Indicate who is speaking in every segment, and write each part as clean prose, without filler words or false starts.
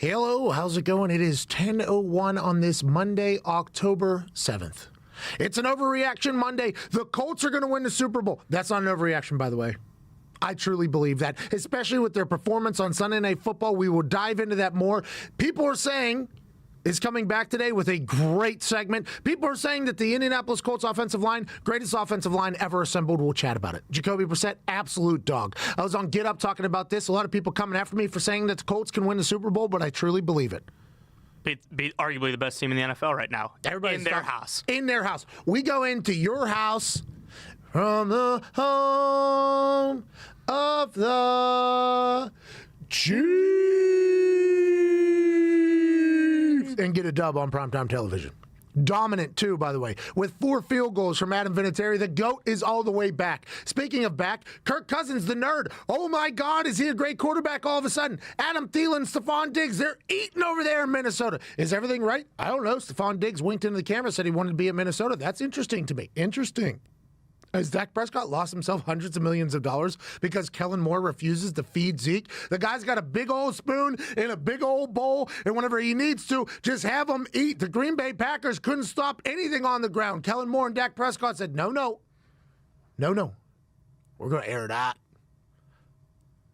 Speaker 1: Hello, how's it going? It is 10:01 on this Monday, October 7th. It's an overreaction Monday. The Colts are going to win the Super Bowl. That's not an overreaction, by the way. I truly believe that, especially with their performance on Sunday Night Football. We will dive into that more. People are saying is coming back today with a great segment. People are saying that the Indianapolis Colts offensive line, greatest offensive line ever assembled. We'll chat about it. Jacoby Brissett, absolute dog. I was on Get Up talking about this. A lot of people coming after me for saying that the Colts can win the Super Bowl, but I truly believe it.
Speaker 2: Be arguably the best team in the NFL right now.
Speaker 1: Everybody's
Speaker 2: in their house.
Speaker 1: In their house. We go into your house from the home of the Chiefs and get a dub on primetime television. Dominant, too, by the way, with 4 field goals from Adam Vinatieri. The GOAT is all the way back. Speaking of back, Kirk Cousins, the nerd. Oh, my God, is he a great quarterback all of a sudden? Adam Thielen, Stephon Diggs, they're eating over there in Minnesota. Is everything right? I don't know. Stephon Diggs winked into the camera, said he wanted to be in Minnesota. That's interesting to me. Interesting. Has Dak Prescott lost himself hundreds of millions of dollars because Kellen Moore refuses to feed Zeke? The guy's got a big old spoon in a big old bowl, and whenever he needs to, just have him eat. The Green Bay Packers couldn't stop anything on the ground. Kellen Moore and Dak Prescott said, no. We're going to air that.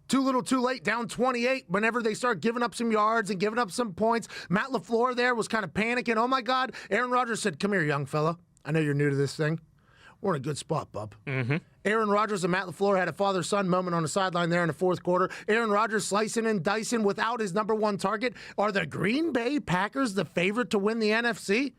Speaker 1: Too little, too late, down 28. Whenever they start giving up some yards and giving up some points, Matt LaFleur there was kind of panicking. Oh, my God. Aaron Rodgers said, come here, young fella. I know you're new to this thing. We're in a good spot, bub.
Speaker 2: Mm-hmm.
Speaker 1: Aaron Rodgers and Matt LaFleur had a father-son moment on the sideline there in the fourth quarter. Aaron Rodgers slicing and dicing without his number one target. Are the Green Bay Packers the favorite to win the NFC?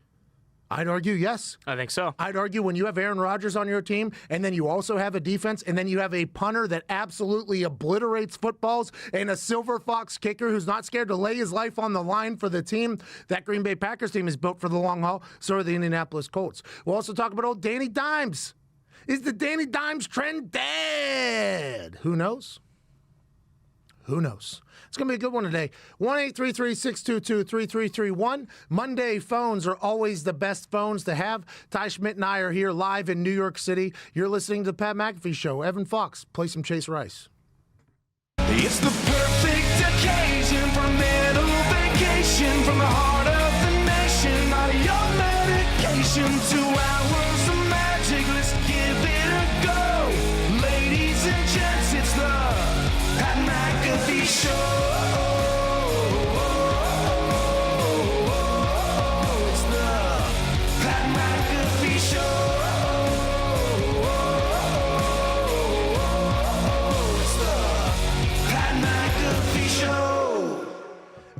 Speaker 1: I'd argue yes.
Speaker 2: I think so.
Speaker 1: I'd argue when you have Aaron Rodgers on your team, and then you also have a defense, and then you have a punter that absolutely obliterates footballs, and a silver fox kicker who's not scared to lay his life on the line for the team. That Green Bay Packers team is built for the long haul. So are the Indianapolis Colts. We'll also talk about old Danny Dimes. Is the Danny Dimes trend dead? Who knows? Who knows? It's going to be a good one today. 1-833-622-3331. Monday phones are always the best phones to have. Ty Schmidt and I are here live in New York City. You're listening to the Pat McAfee Show. Evan Fox, play some Chase Rice.
Speaker 3: It's the perfect occasion for a little vacation from the heart of the nation. Not your medication, 2 hours of magic. Let's give it a go. Ladies and gents, it's the Pat McAfee Show. It's the Pat McAfee Show. It's the Pat McAfee Show.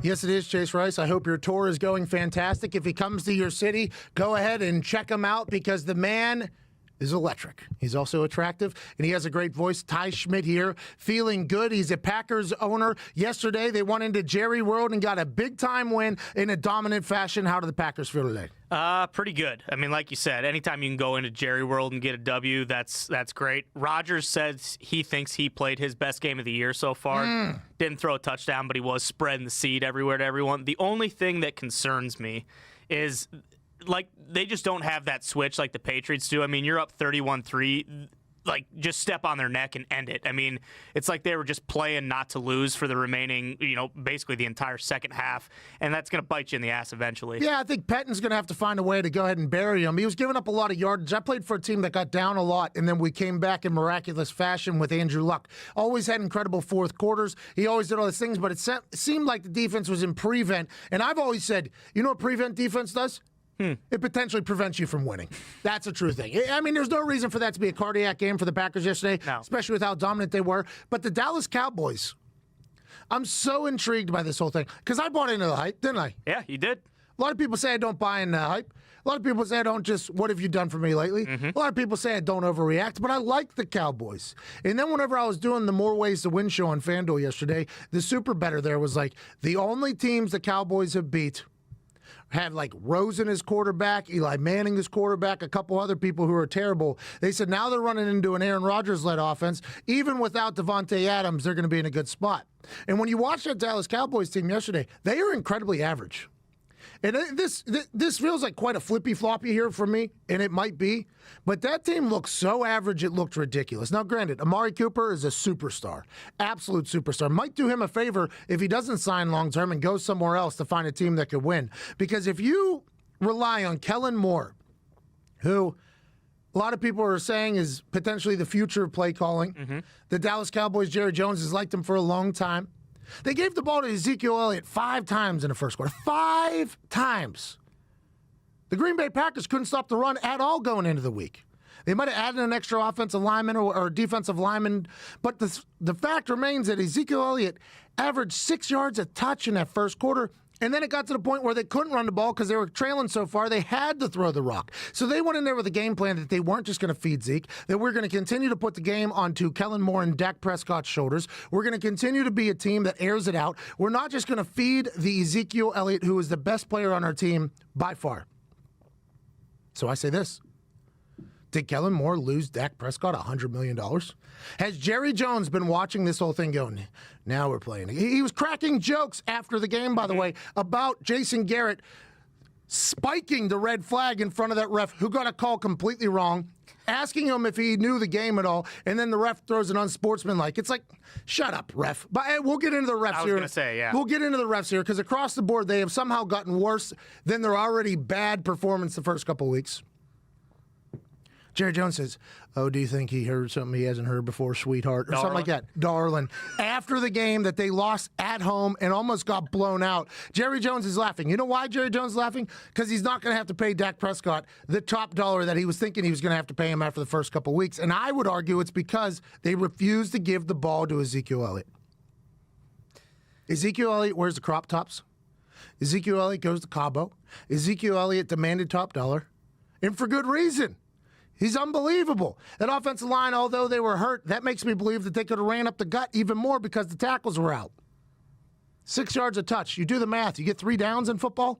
Speaker 1: Yes, it is, Chase Rice. I hope your tour is going fantastic. If he comes to your city, go ahead and check him out because the man is electric. He's also attractive, and he has a great voice. Ty Schmidt here, feeling good. He's a Packers owner. Yesterday, they went into Jerry World and got a big-time win in a dominant fashion. How do the Packers feel today?
Speaker 2: Pretty good. I mean, like you said, anytime you can go into Jerry World and get a W, that's great. Rodgers says he thinks he played his best game of the year so far. Didn't throw a touchdown, but he was spreading the seed everywhere to everyone. The only thing that concerns me is, like, they just don't have that switch like the Patriots do. I mean, you're up 31-3. Like, just step on their neck and end it. I mean, it's like they were just playing not to lose for the remaining, basically the entire second half, and that's going to bite you in the ass eventually.
Speaker 1: Yeah, I think Pettin's going to have to find a way to go ahead and bury him. He was giving up a lot of yardage. I played for a team that got down a lot, and then we came back in miraculous fashion with Andrew Luck. Always had incredible fourth quarters. He always did all these things, but it seemed like the defense was in prevent. And I've always said, you know what prevent defense does? It potentially prevents you from winning. That's a true thing. I mean, there's no reason for that to be a cardiac game for the Packers yesterday, especially with how dominant they were. But the Dallas Cowboys, I'm so intrigued by this whole thing because I bought into the hype, didn't I?
Speaker 2: Yeah, you did.
Speaker 1: A lot of people say I don't buy into the hype. A lot of people say I don't just, what have you done for me lately? A lot of people say I don't overreact, but I like the Cowboys. And then whenever I was doing the More Ways to Win show on FanDuel yesterday, the super better there was like, the only teams the Cowboys have beat have like Rosen as quarterback, Eli Manning as quarterback, a couple other people who are terrible. They said now they're running into an Aaron Rodgers-led offense. Even without Devontae Adams, they're going to be in a good spot. And when you watch that Dallas Cowboys team yesterday, they are incredibly average. And this feels like quite a flippy-floppy here for me, and it might be. But that team looks so average, it looked ridiculous. Now, granted, Amari Cooper is a superstar, absolute superstar. Might do him a favor if he doesn't sign long-term and goes somewhere else to find a team that could win. Because if you rely on Kellen Moore, who a lot of people are saying is potentially the future of play calling, the Dallas Cowboys, Jerry Jones has liked him for a long time. They gave the ball to Ezekiel Elliott 5 times in the first quarter. 5 times. The Green Bay Packers couldn't stop the run at all going into the week. They might have added an extra offensive lineman or defensive lineman, but the fact remains that Ezekiel Elliott averaged 6 yards a touch in that first quarter, and then it got to the point where they couldn't run the ball because they were trailing so far, they had to throw the rock. So they went in there with a game plan that they weren't just going to feed Zeke, that we're going to continue to put the game onto Kellen Moore and Dak Prescott's shoulders. We're going to continue to be a team that airs it out. We're not just going to feed the Ezekiel Elliott, who is the best player on our team by far. So I say this. Did Kellen Moore lose Dak Prescott $100 million? Has Jerry Jones been watching this whole thing going, now we're playing? He was cracking jokes after the game, by the way, about Jason Garrett spiking the red flag in front of that ref who got a call completely wrong, asking him if he knew the game at all, and then the ref throws an unsportsmanlike. It's like, shut up, ref. But we'll get into the refs here.
Speaker 2: I was going to say, yeah.
Speaker 1: We'll get into the refs here because across the board, they have somehow gotten worse than their already bad performance the first couple of weeks. Jerry Jones says, oh, do you think he heard something he hasn't heard before, sweetheart? Or something like that. Darling. After the game that they lost at home and almost got blown out, Jerry Jones is laughing. You know why Jerry Jones is laughing? Because he's not going to have to pay Dak Prescott the top dollar that he was thinking he was going to have to pay him after the first couple weeks. And I would argue it's because they refused to give the ball to Ezekiel Elliott. Ezekiel Elliott wears the crop tops. Ezekiel Elliott goes to Cabo. Ezekiel Elliott demanded top dollar. And for good reason. He's unbelievable. That offensive line, although they were hurt, that makes me believe that they could have ran up the gut even more because the tackles were out. 6 yards a touch. You do the math. You get 3 downs in football.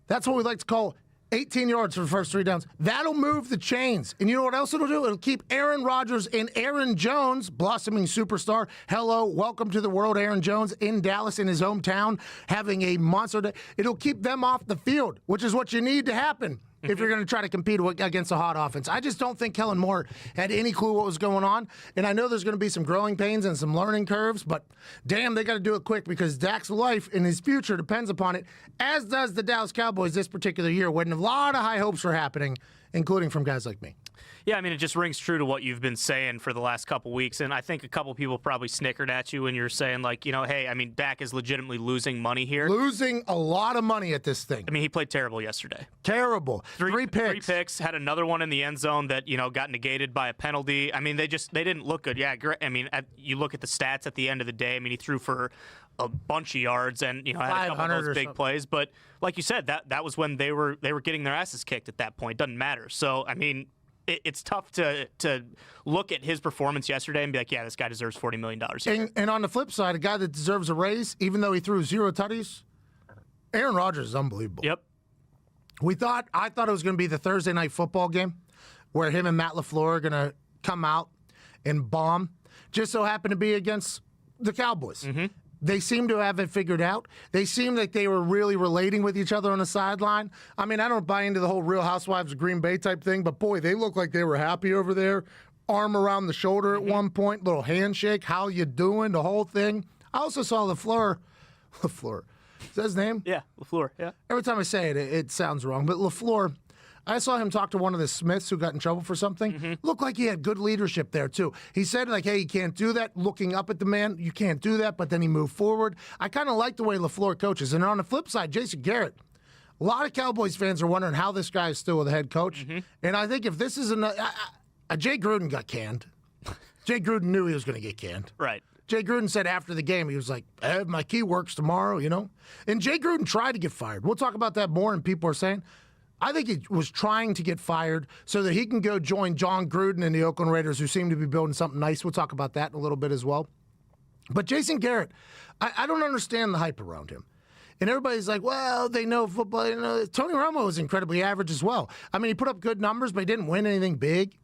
Speaker 1: That's what we like to call 18 yards for the first 3 downs. That'll move the chains. And you know what else it'll do? It'll keep Aaron Rodgers and Aaron Jones, blossoming superstar. Hello, welcome to the world, Aaron Jones, in Dallas, in his hometown, having a monster day. It'll keep them off the field, which is what you need to happen if you're going to try to compete against a hot offense. I just don't think Kellen Moore had any clue what was going on. And I know there's going to be some growing pains and some learning curves, but damn, they got to do it quick because Dak's life and his future depends upon it, as does the Dallas Cowboys this particular year, when a lot of high hopes were happening, including from guys like me.
Speaker 2: Yeah, I mean, it just rings true to what you've been saying for the last couple weeks, and I think a couple people probably snickered at you when you're saying, like, you know, hey, I mean, Dak is legitimately losing money here.
Speaker 1: Losing a lot of money at this thing.
Speaker 2: I mean, he played terrible yesterday.
Speaker 1: Terrible. Three picks.
Speaker 2: 3 picks, had another one in the end zone that, you know, got negated by a penalty. I mean, they didn't look good. Yeah, I mean, you look at the stats at the end of the day. I mean, he threw for a bunch of yards and, you know, had a couple of those big plays. But like you said, that was when they were getting their asses kicked at that point. Doesn't matter. So, I mean, it's tough to look at his performance yesterday and be like, yeah, this guy deserves $40 million a year.
Speaker 1: And on the flip side, a guy that deserves a raise, even though he threw 0 tutties, Aaron Rodgers is unbelievable.
Speaker 2: Yep.
Speaker 1: I thought it was going to be the Thursday night football game where him and Matt LaFleur are going to come out and bomb. Just so happened to be against the Cowboys. They seem to have it figured out. They seem like they were really relating with each other on the sideline. I mean, I don't buy into the whole Real Housewives of Green Bay type thing, but boy, they look like they were happy over there. Arm around the shoulder at one point, little handshake, how you doing, the whole thing. I also saw LaFleur. Is that his name?
Speaker 2: Yeah, LaFleur, yeah.
Speaker 1: Every time I say it, it sounds wrong. But LaFleur, I saw him talk to one of the Smiths who got in trouble for something. Looked like he had good leadership there, too. He said, like, hey, you can't do that. Looking up at the man, you can't do that. But then he moved forward. I kind of like the way LaFleur coaches. And on the flip side, Jason Garrett, a lot of Cowboys fans are wondering how this guy is still the head coach. And I think if this is Jay Gruden got canned. Jay Gruden knew he was going to get canned.
Speaker 2: Right.
Speaker 1: Jay Gruden said after the game, he was like, my key works tomorrow, you know. And Jay Gruden tried to get fired. We'll talk about that more, and people are saying, I think he was trying to get fired so that he can go join Jon Gruden and the Oakland Raiders, who seem to be building something nice. We'll talk about that in a little bit as well. But Jason Garrett, I don't understand the hype around him. And everybody's like, well, they know football. You know, Tony Romo was incredibly average as well. I mean, he put up good numbers, but he didn't win anything big.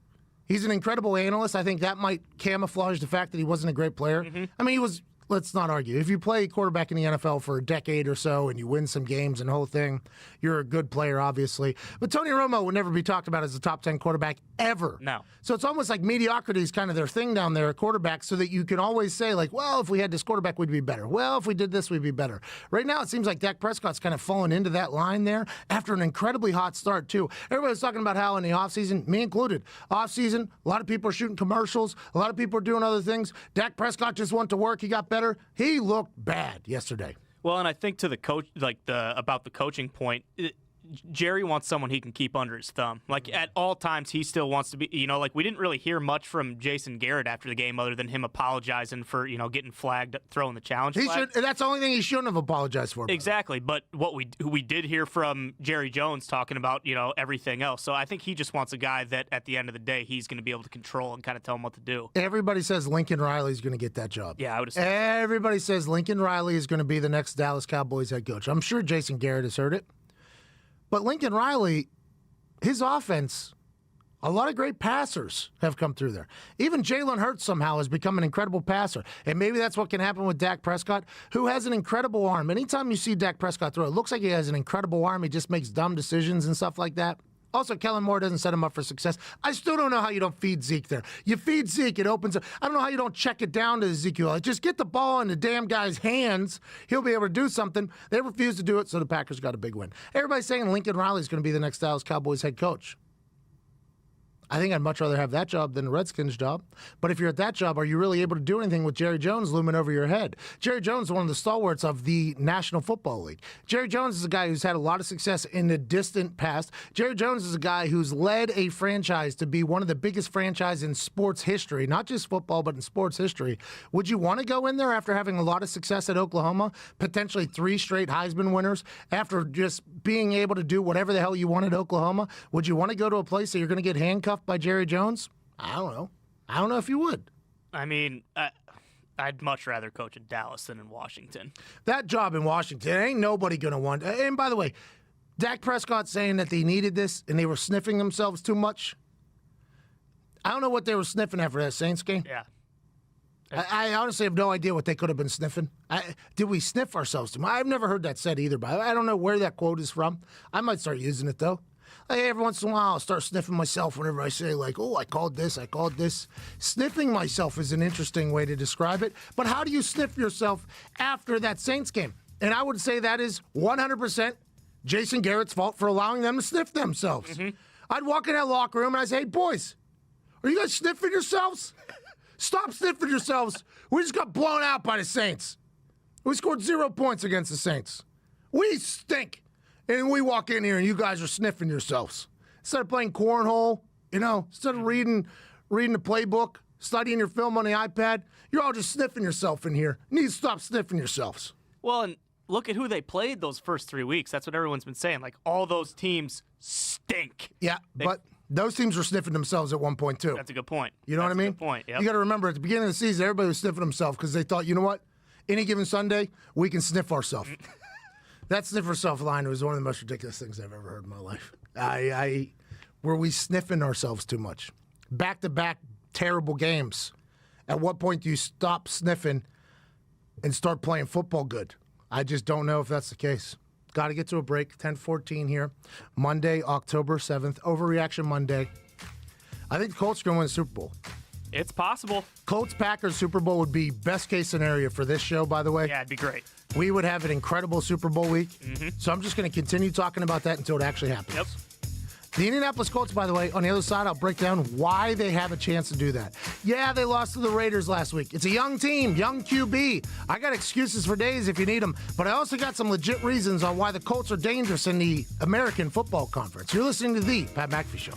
Speaker 1: He's an incredible analyst. I think that might camouflage the fact that he wasn't a great player. I mean, he was let's not argue. If you play quarterback in the NFL for a decade or so and you win some games and the whole thing, you're a good player, obviously. But Tony Romo would never be talked about as a top 10 quarterback ever.
Speaker 2: No.
Speaker 1: So it's almost like mediocrity is kind of their thing down there at quarterback, so that you can always say, like, well, if we had this quarterback, we'd be better. Well, if we did this, we'd be better. Right now, it seems like Dak Prescott's kind of fallen into that line there after an incredibly hot start, too. Everybody's talking about how in the offseason, me included, offseason, a lot of people are shooting commercials, a lot of people are doing other things. Dak Prescott just went to work. He got better. He looked bad yesterday.
Speaker 2: Well, and I think to the coach, about the coaching point, Jerry wants someone he can keep under his thumb. Like, at all times, he still wants to be, we didn't really hear much from Jason Garrett after the game other than him apologizing for, getting flagged, throwing the challenge flag.
Speaker 1: That's the only thing he shouldn't have apologized for.
Speaker 2: Exactly. But what we did hear from Jerry Jones talking about, everything else. So I think he just wants a guy that at the end of the day, he's going to be able to control and kind of tell him what to do.
Speaker 1: Everybody says Lincoln Riley's going to get that job.
Speaker 2: Yeah, I would assume.
Speaker 1: Everybody says Lincoln Riley is going to be the next Dallas Cowboys head coach. I'm sure Jason Garrett has heard it. But Lincoln Riley, his offense, a lot of great passers have come through there. Even Jalen Hurts somehow has become an incredible passer. And maybe that's what can happen with Dak Prescott, who has an incredible arm. Anytime you see Dak Prescott throw, it looks like he has an incredible arm. He just makes dumb decisions and stuff like that. Also, Kellen Moore doesn't set him up for success. I still don't know how you don't feed Zeke there. You feed Zeke, it opens up. I don't know how you don't check it down to Ezekiel. Just get the ball in the damn guy's hands. He'll be able to do something. They refuse to do it, so the Packers got a big win. Everybody's saying Lincoln Riley's going to be the next Dallas Cowboys head coach. I think I'd much rather have that job than the Redskins job. But if you're at that job, are you really able to do anything with Jerry Jones looming over your head? Jerry Jones is one of the stalwarts of the National Football League. Jerry Jones is a guy who's had a lot of success in the distant past. Jerry Jones is a guy who's led a franchise to be one of the biggest franchises in sports history, not just football, but in sports history. Would you want to go in there after having a lot of success at Oklahoma, potentially 3 straight Heisman winners, after just being able to do whatever the hell you want at Oklahoma? Would you want to go to a place that you're going to get handcuffed by Jerry Jones? I don't know. I don't know if you would.
Speaker 2: I mean, I'd much rather coach in Dallas than in Washington.
Speaker 1: That job in Washington, ain't nobody going to want. And by the way, Dak Prescott saying that they needed this and they were sniffing themselves too much. I don't know what they were sniffing after that Saints game.
Speaker 2: Yeah.
Speaker 1: I honestly have no idea what they could have been sniffing. Did we sniff ourselves too much? I've never heard that said either, but I don't know where that quote is from. I might start using it, though. Every once in a while, I'll start sniffing myself whenever I say, like, oh, I called this. Sniffing myself is an interesting way to describe it. But how do you sniff yourself after that Saints game? And I would say that is 100% Jason Garrett's fault for allowing them to sniff themselves. Mm-hmm. I'd walk in that locker room and I'd say, hey, boys, are you guys sniffing yourselves? Stop sniffing yourselves. We just got blown out by the Saints. We scored 0 points against the Saints. We stink. And we walk in here and you guys are sniffing yourselves. Instead of playing cornhole, instead of reading the playbook, studying your film on the iPad, you're all just sniffing yourself in here. You need to stop sniffing yourselves.
Speaker 2: Well, and look at who they played those first 3 weeks. That's what everyone's been saying. Like, all those teams stink.
Speaker 1: Yeah, but those teams were sniffing themselves at one point, too.
Speaker 2: That's a good point.
Speaker 1: You know what I mean?
Speaker 2: That's a good point, yep.
Speaker 1: You got to remember, at the beginning of the season, everybody was sniffing themselves because they thought, you know what? Any given Sunday, we can sniff ourselves. That sniffer self line was one of the most ridiculous things I've ever heard in my life. Were we sniffing ourselves too much? Back-to-back terrible games. At what point do you stop sniffing and start playing football good? I just don't know if that's the case. Got to get to a break. 10:14 here. Monday, October 7th. Overreaction Monday. I think the Colts are going to win the Super Bowl.
Speaker 2: It's possible.
Speaker 1: Colts-Packers Super Bowl would be best-case scenario for this show, by the way.
Speaker 2: Yeah, it'd be great.
Speaker 1: We would have an incredible Super Bowl week. Mm-hmm. So I'm just going to continue talking about that until it actually happens.
Speaker 2: Yep.
Speaker 1: The Indianapolis Colts, by the way, on the other side, I'll break down why they have a chance to do that. Yeah, they lost to the Raiders last week. It's a young team, young QB. I got excuses for days if you need them, but I also got some legit reasons on why the Colts are dangerous in the American Football Conference. You're listening to the Pat McAfee Show.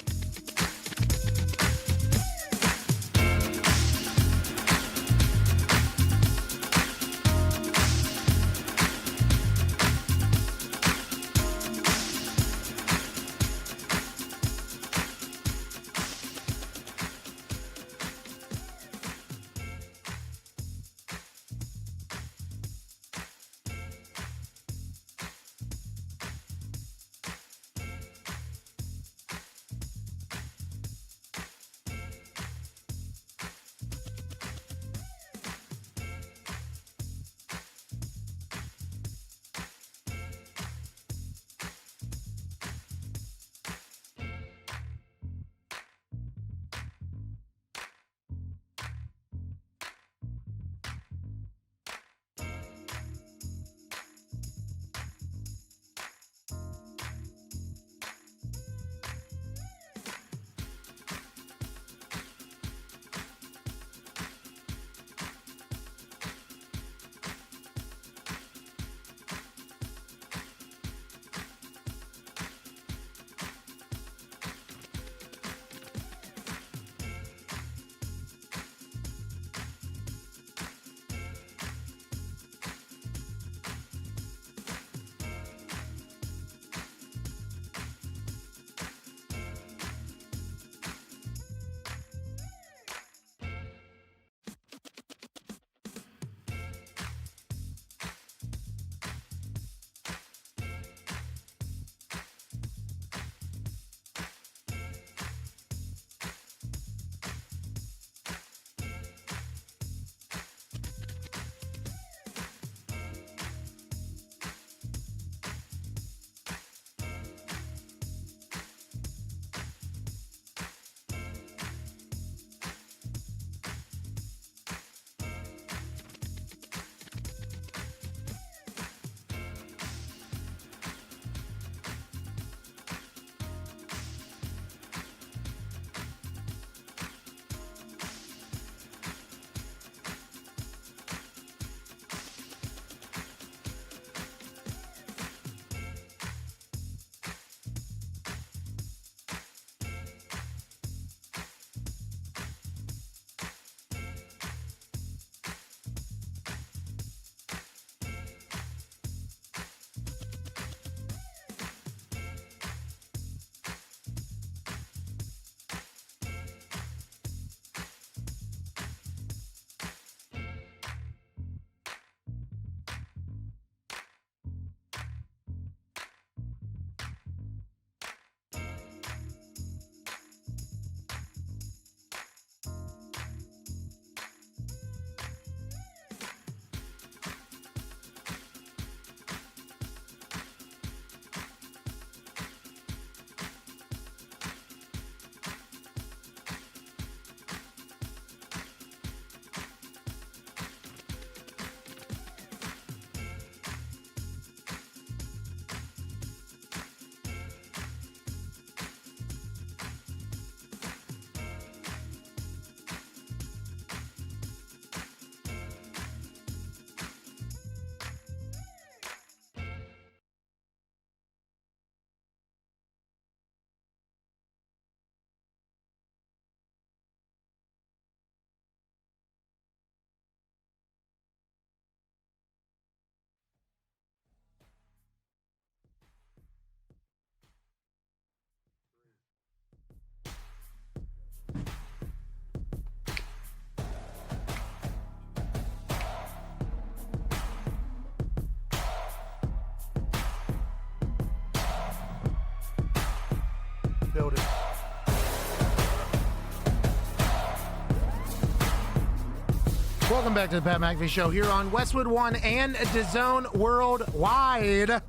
Speaker 1: Welcome back to the Pat McAfee Show here on Westwood One and DAZN Worldwide.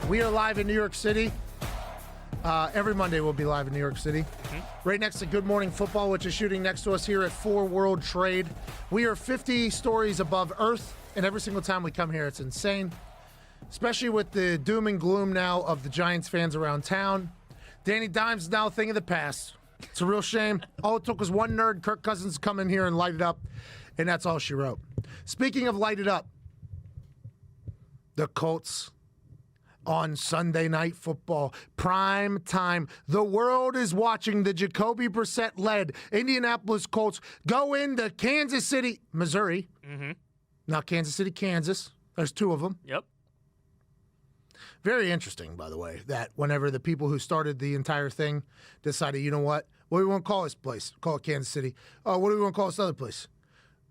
Speaker 1: We are live in New York City. Every Monday we'll be live in New York City. Right next to Good Morning Football, which is shooting next to us here at 4 World Trade. We are 50 stories above Earth, and every single time we come here, it's insane. Especially with the doom and gloom now of the Giants fans around town. Danny Dimes is now a thing of the past. It's a real shame. All it took was one nerd, Kirk Cousins, to come in here and light it up, and that's all she wrote. Speaking of light it up, the Colts on Sunday Night Football, prime time. The world is watching the Jacoby Brissett-led Indianapolis Colts go into Kansas City, Missouri. Not Kansas City, Kansas. There's two of them.
Speaker 2: Yep.
Speaker 1: Very interesting, by the way, that whenever the people who started the entire thing decided, you know what do we want to call this place? Call it Kansas City. Oh, what do we want to call this other place?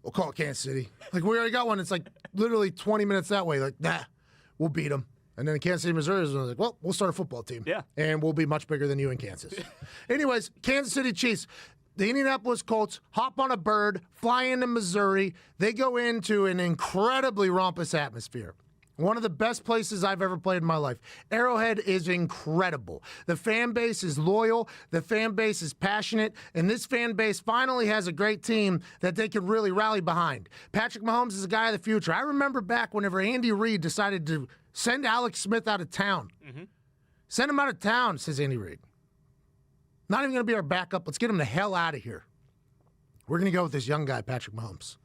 Speaker 1: We'll call it Kansas City. Like, we already got one. It's like literally 20 minutes that way. Like, nah, we'll beat them. And then Kansas City, Missouri was like, well, we'll start a football team.
Speaker 2: Yeah.
Speaker 1: And we'll be much bigger than you in Kansas. Anyways, Kansas City Chiefs. The Indianapolis Colts hop on a bird, fly into Missouri. They go into an incredibly raucous atmosphere. One of the best places I've ever played in my life. Arrowhead is incredible. The fan base is loyal. The fan base is passionate. And this fan base finally has a great team that they can really rally behind. Patrick Mahomes is a guy of the future. I remember back whenever Andy Reid decided to send Alex Smith out of town. Send him out of town, says Andy Reid. Not even going to be our backup. Let's get him the hell out of here. We're going to go with this young guy, Patrick Mahomes.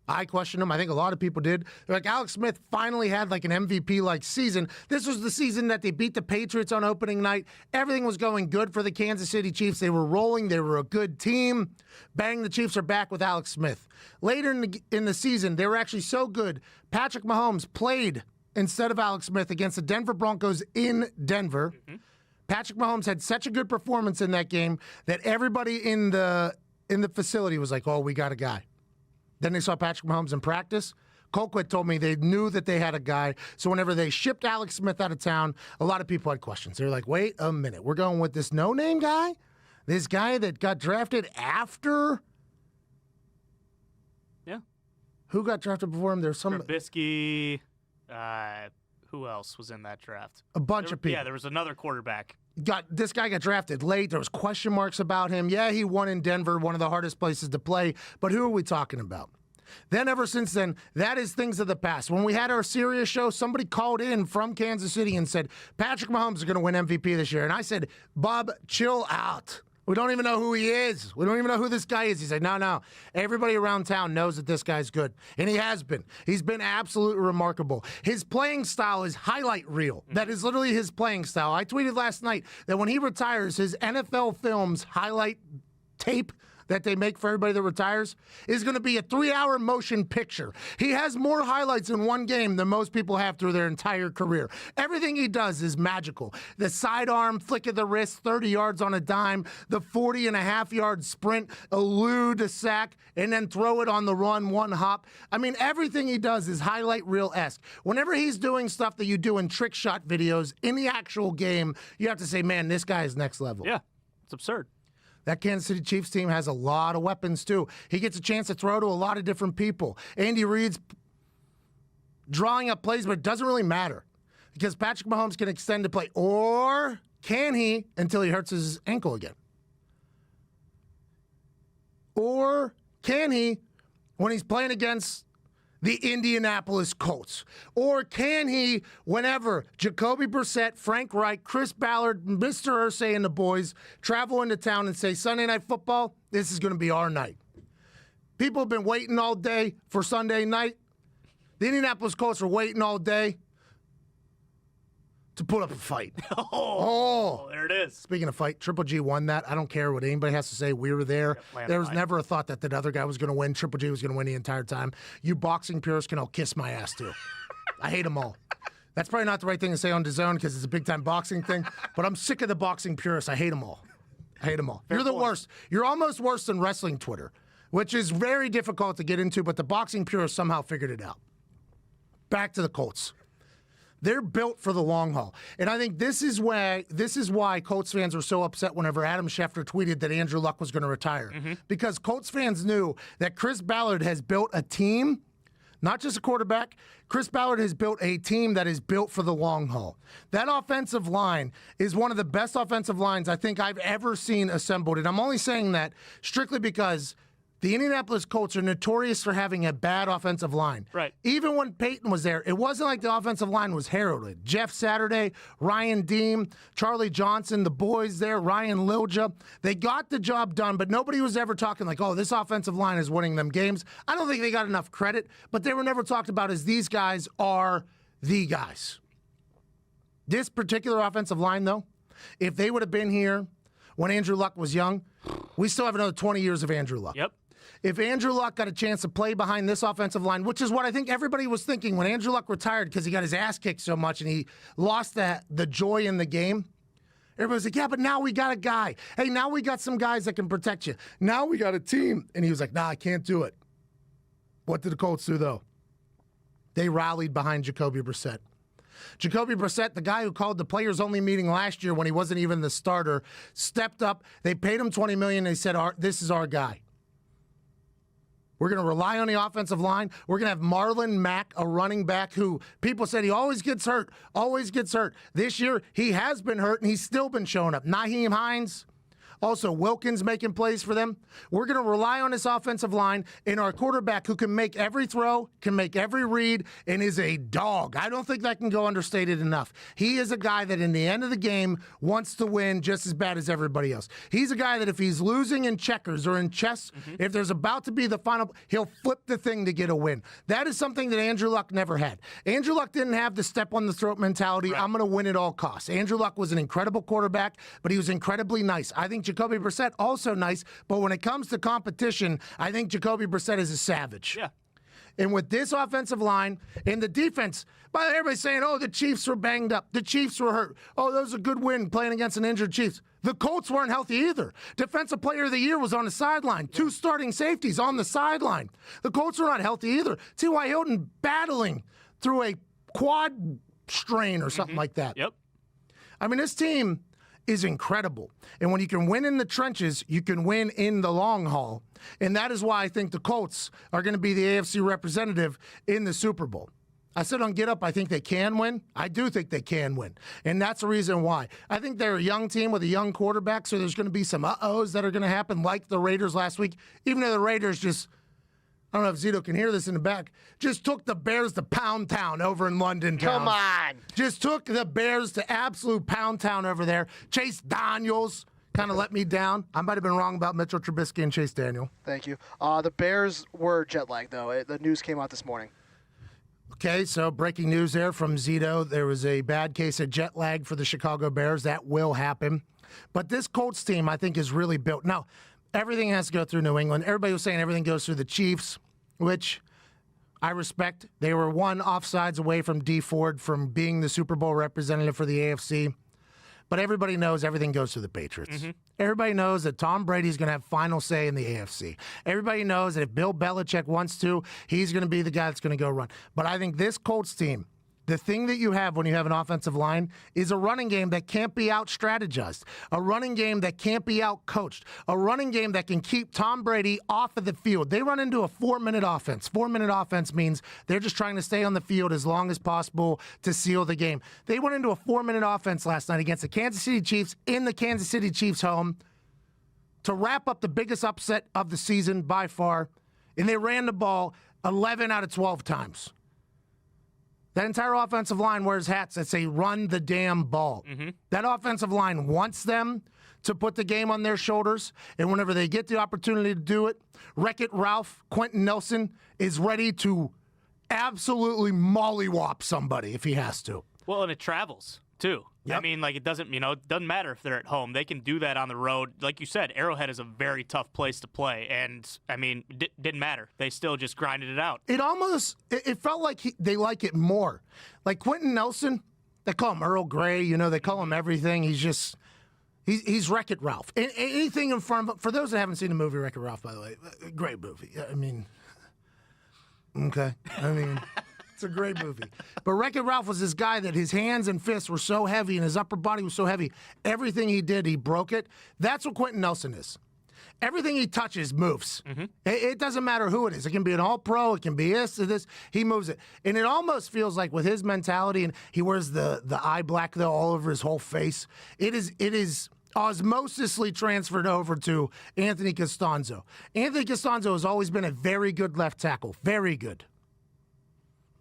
Speaker 1: I questioned him. I think a lot of people did. They're like, Alex Smith finally had like an MVP-like season. This was the season that they beat the Patriots on opening night. Everything was going good for the Kansas City Chiefs. They were rolling. They were a good team. Bang, the Chiefs are back with Alex Smith. Later in the season, they were actually so good. Patrick Mahomes played instead of Alex Smith against the Denver Broncos in Denver. Patrick Mahomes had such a good performance in that game that everybody in the facility was like, oh, we got a guy. Then they saw Patrick Mahomes in practice. Colquitt told me they knew that they had a guy. So whenever they shipped Alex Smith out of town, a lot of people had questions. They were like, wait a minute. We're going with this no-name guy? This guy that got drafted after?
Speaker 2: Yeah.
Speaker 1: Who got drafted before him? There's some
Speaker 2: Trubisky. Who else was in that draft?
Speaker 1: A bunch of people.
Speaker 2: Yeah, there was another quarterback.
Speaker 1: This guy got drafted late. There was question marks about him. Yeah, he won in Denver, one of the hardest places to play. But who are we talking about? Then ever since then, that is things of the past. When we had our Sirius show, somebody called in from Kansas City and said, Patrick Mahomes is going to win MVP this year. And I said, Bob, chill out. We don't even know who he is. We don't even know who this guy is. He said, no. Everybody around town knows that this guy's good. And he has been. He's been absolutely remarkable. His playing style is highlight reel. That is literally his playing style. I tweeted last night that when he retires, his NFL Films highlight tape that they make for everybody that retires is going to be a 3-hour motion picture. He has more highlights in one game than most people have through their entire career. Everything he does is magical. The sidearm, flick of the wrist, 30 yards on a dime, the 40.5-yard sprint, elude a sack, and then throw it on the run, one hop. I mean, everything he does is highlight reel-esque. Whenever he's doing stuff that you do in trick shot videos in the actual game, you have to say, man, this guy is next level.
Speaker 2: Yeah, it's absurd.
Speaker 1: That Kansas City Chiefs team has a lot of weapons, too. He gets a chance to throw to a lot of different people. Andy Reid's drawing up plays, but it doesn't really matter because Patrick Mahomes can extend the play. Or can he until he hurts his ankle again? Or can he when he's playing against the Indianapolis Colts? Or can he whenever Jacoby Brissett, Frank Reich, Chris Ballard, Mr. Irsay, and the boys travel into town and say, Sunday Night Football, this is going to be our night. People have been waiting all day for Sunday night. The Indianapolis Colts are waiting all day to put up a fight.
Speaker 2: Oh, there it is.
Speaker 1: Speaking of fight, Triple G won that. I don't care what anybody has to say. We were there. There was never a thought that other guy was going to win. Triple G was going to win the entire time. You boxing purists can all kiss my ass, too. I hate them all. That's probably not the right thing to say on DAZN because it's a big-time boxing thing, but I'm sick of the boxing purists. I hate them all. You're the worst. You're almost worse than wrestling Twitter, which is very difficult to get into, but the boxing purists somehow figured it out. Back to the Colts. They're built for the long haul. And I think this is why Colts fans were so upset whenever Adam Schefter tweeted that Andrew Luck was going to retire. Because Colts fans knew that Chris Ballard has built a team, not just a quarterback. Chris Ballard has built a team that is built for the long haul. That offensive line is one of the best offensive lines I think I've ever seen assembled. And I'm only saying that strictly because the Indianapolis Colts are notorious for having a bad offensive line.
Speaker 2: Right.
Speaker 1: Even when Peyton was there, it wasn't like the offensive line was heralded. Jeff Saturday, Ryan Deem, Charlie Johnson, the boys there, Ryan Lilja, they got the job done, but nobody was ever talking like, oh, this offensive line is winning them games. I don't think they got enough credit, but they were never talked about as these guys are the guys. This particular offensive line, though, if they would have been here when Andrew Luck was young, we still have another 20 years of Andrew Luck.
Speaker 2: Yep.
Speaker 1: If Andrew Luck got a chance to play behind this offensive line, which is what I think everybody was thinking when Andrew Luck retired because he got his ass kicked so much and he lost the joy in the game, everybody was like, yeah, but now we got a guy. Hey, now we got some guys that can protect you. Now we got a team. And he was like, nah, I can't do it. What did the Colts do, though? They rallied behind Jacoby Brissett. Jacoby Brissett, the guy who called the players-only meeting last year when he wasn't even the starter, stepped up. They paid him $20 million. They said, this is our guy. We're going to rely on the offensive line. We're going to have Marlon Mack, a running back who people said he always gets hurt, always gets hurt. This year, he has been hurt, and he's still been showing up. Nyheim Hines, also Wilkins making plays for them. We're going to rely on this offensive line and our quarterback who can make every throw, can make every read, and is a dog. I don't think that can go understated enough. He is a guy that in the end of the game wants to win just as bad as everybody else. He's a guy that if he's losing in checkers or in chess, if there's about to be the final, he'll flip the thing to get a win. That is something that Andrew Luck never had. Andrew Luck didn't have the step on the throat mentality. Right. I'm going to win at all costs. Andrew Luck was an incredible quarterback, but he was incredibly nice. I think Jacoby Brissett also nice, but when it comes to competition, I think Jacoby Brissett is a savage.
Speaker 2: Yeah.
Speaker 1: And with this offensive line and the defense, by the way, everybody's saying, oh, the Chiefs were banged up. The Chiefs were hurt. Oh, that was a good win playing against an injured Chiefs. The Colts weren't healthy either. Defensive player of the year was on the sideline. 2 starting safeties on the sideline. The Colts were not healthy either. T.Y. Hilton battling through a quad strain or something like that.
Speaker 2: Yep.
Speaker 1: I mean, this team is incredible. And when you can win in the trenches, you can win in the long haul. And that is why I think the Colts are going to be the AFC representative in the Super Bowl. I said on Get Up, I think they can win. I do think they can win. And that's the reason why. I think they're a young team with a young quarterback, so there's going to be some uh-ohs that are going to happen, like the Raiders last week, even though the Raiders just, I don't know if Zito can hear this in the back, just took the Bears to Pound Town over in London town.
Speaker 4: Come on.
Speaker 1: Just took the Bears to absolute Pound Town over there. Chase Daniels kind of let me down. I might have been wrong about Mitchell Trubisky and Chase Daniel.
Speaker 4: Thank you. The Bears were jet lagged, though. The news came out this morning.
Speaker 1: Okay, so breaking news there from Zito. There was a bad case of jet lag for the Chicago Bears. That will happen. But this Colts team, I think, is really built. Now, everything has to go through New England. Everybody was saying everything goes through the Chiefs, which I respect. They were one offsides away from D Ford from being the Super Bowl representative for the AFC. But everybody knows everything goes through the Patriots. Everybody knows that Tom Brady's going to have final say in the AFC. Everybody knows that if Bill Belichick wants to, he's going to be the guy that's going to go run. But I think this Colts team, the thing that you have when you have an offensive line is a running game that can't be out-strategized, a running game that can't be out-coached, a running game that can keep Tom Brady off of the field. They run into a 4-minute offense. 4-minute offense means they're just trying to stay on the field as long as possible to seal the game. They went into a 4-minute offense last night against the Kansas City Chiefs in the Kansas City Chiefs home to wrap up the biggest upset of the season by far, and they ran the ball 11 out of 12 times. That entire offensive line wears hats that say, run the damn ball. That offensive line wants them to put the game on their shoulders, and whenever they get the opportunity to do it, Wreck-It Ralph, Quentin Nelson, is ready to absolutely mollywop somebody if he has to.
Speaker 2: Well, and it travels, too.
Speaker 1: Yep.
Speaker 2: I mean, like, it doesn't matter if they're at home. They can do that on the road. Like you said, Arrowhead is a very tough place to play. And, I mean, it didn't matter. They still just grinded it out.
Speaker 1: It felt like they like it more. Like Quentin Nelson, they call him Earl Grey, they call him everything. He's Wreck-It Ralph. Anything in front of him, for those that haven't seen the movie Wreck-It Ralph, by the way, great movie. I mean, okay. I mean, it's a great movie. But Wreck-It Ralph was this guy that his hands and fists were so heavy and his upper body was so heavy. Everything he did, he broke it. That's what Quentin Nelson is. Everything he touches moves. It doesn't matter who it is. It can be an all-pro. It can be this. He moves it. And it almost feels like with his mentality, and he wears the eye black, though, all over his whole face, it is osmosisly transferred over to Anthony Costanzo. Anthony Costanzo has always been a very good left tackle. Very good.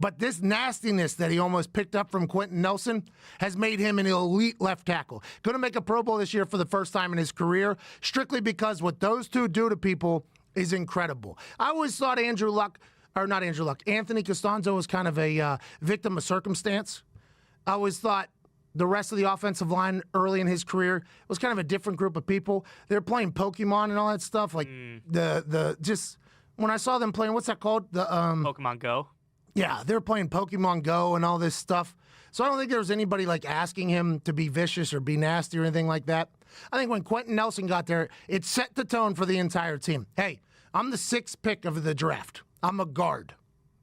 Speaker 1: But this nastiness that he almost picked up from Quentin Nelson has made him an elite left tackle. Going to make a Pro Bowl this year for the first time in his career, strictly because what those two do to people is incredible. I always thought Anthony Costanzo was kind of a victim of circumstance. I always thought the rest of the offensive line early in his career was kind of a different group of people. They were playing Pokemon and all that stuff. Like just when I saw them playing, what's that called? The
Speaker 2: Pokemon Go.
Speaker 1: Yeah, they're playing Pokemon Go and all this stuff. So I don't think there was anybody like asking him to be vicious or be nasty or anything like that. I think when Quentin Nelson got there, it set the tone for the entire team. Hey, I'm the 6th pick of the draft. I'm a guard.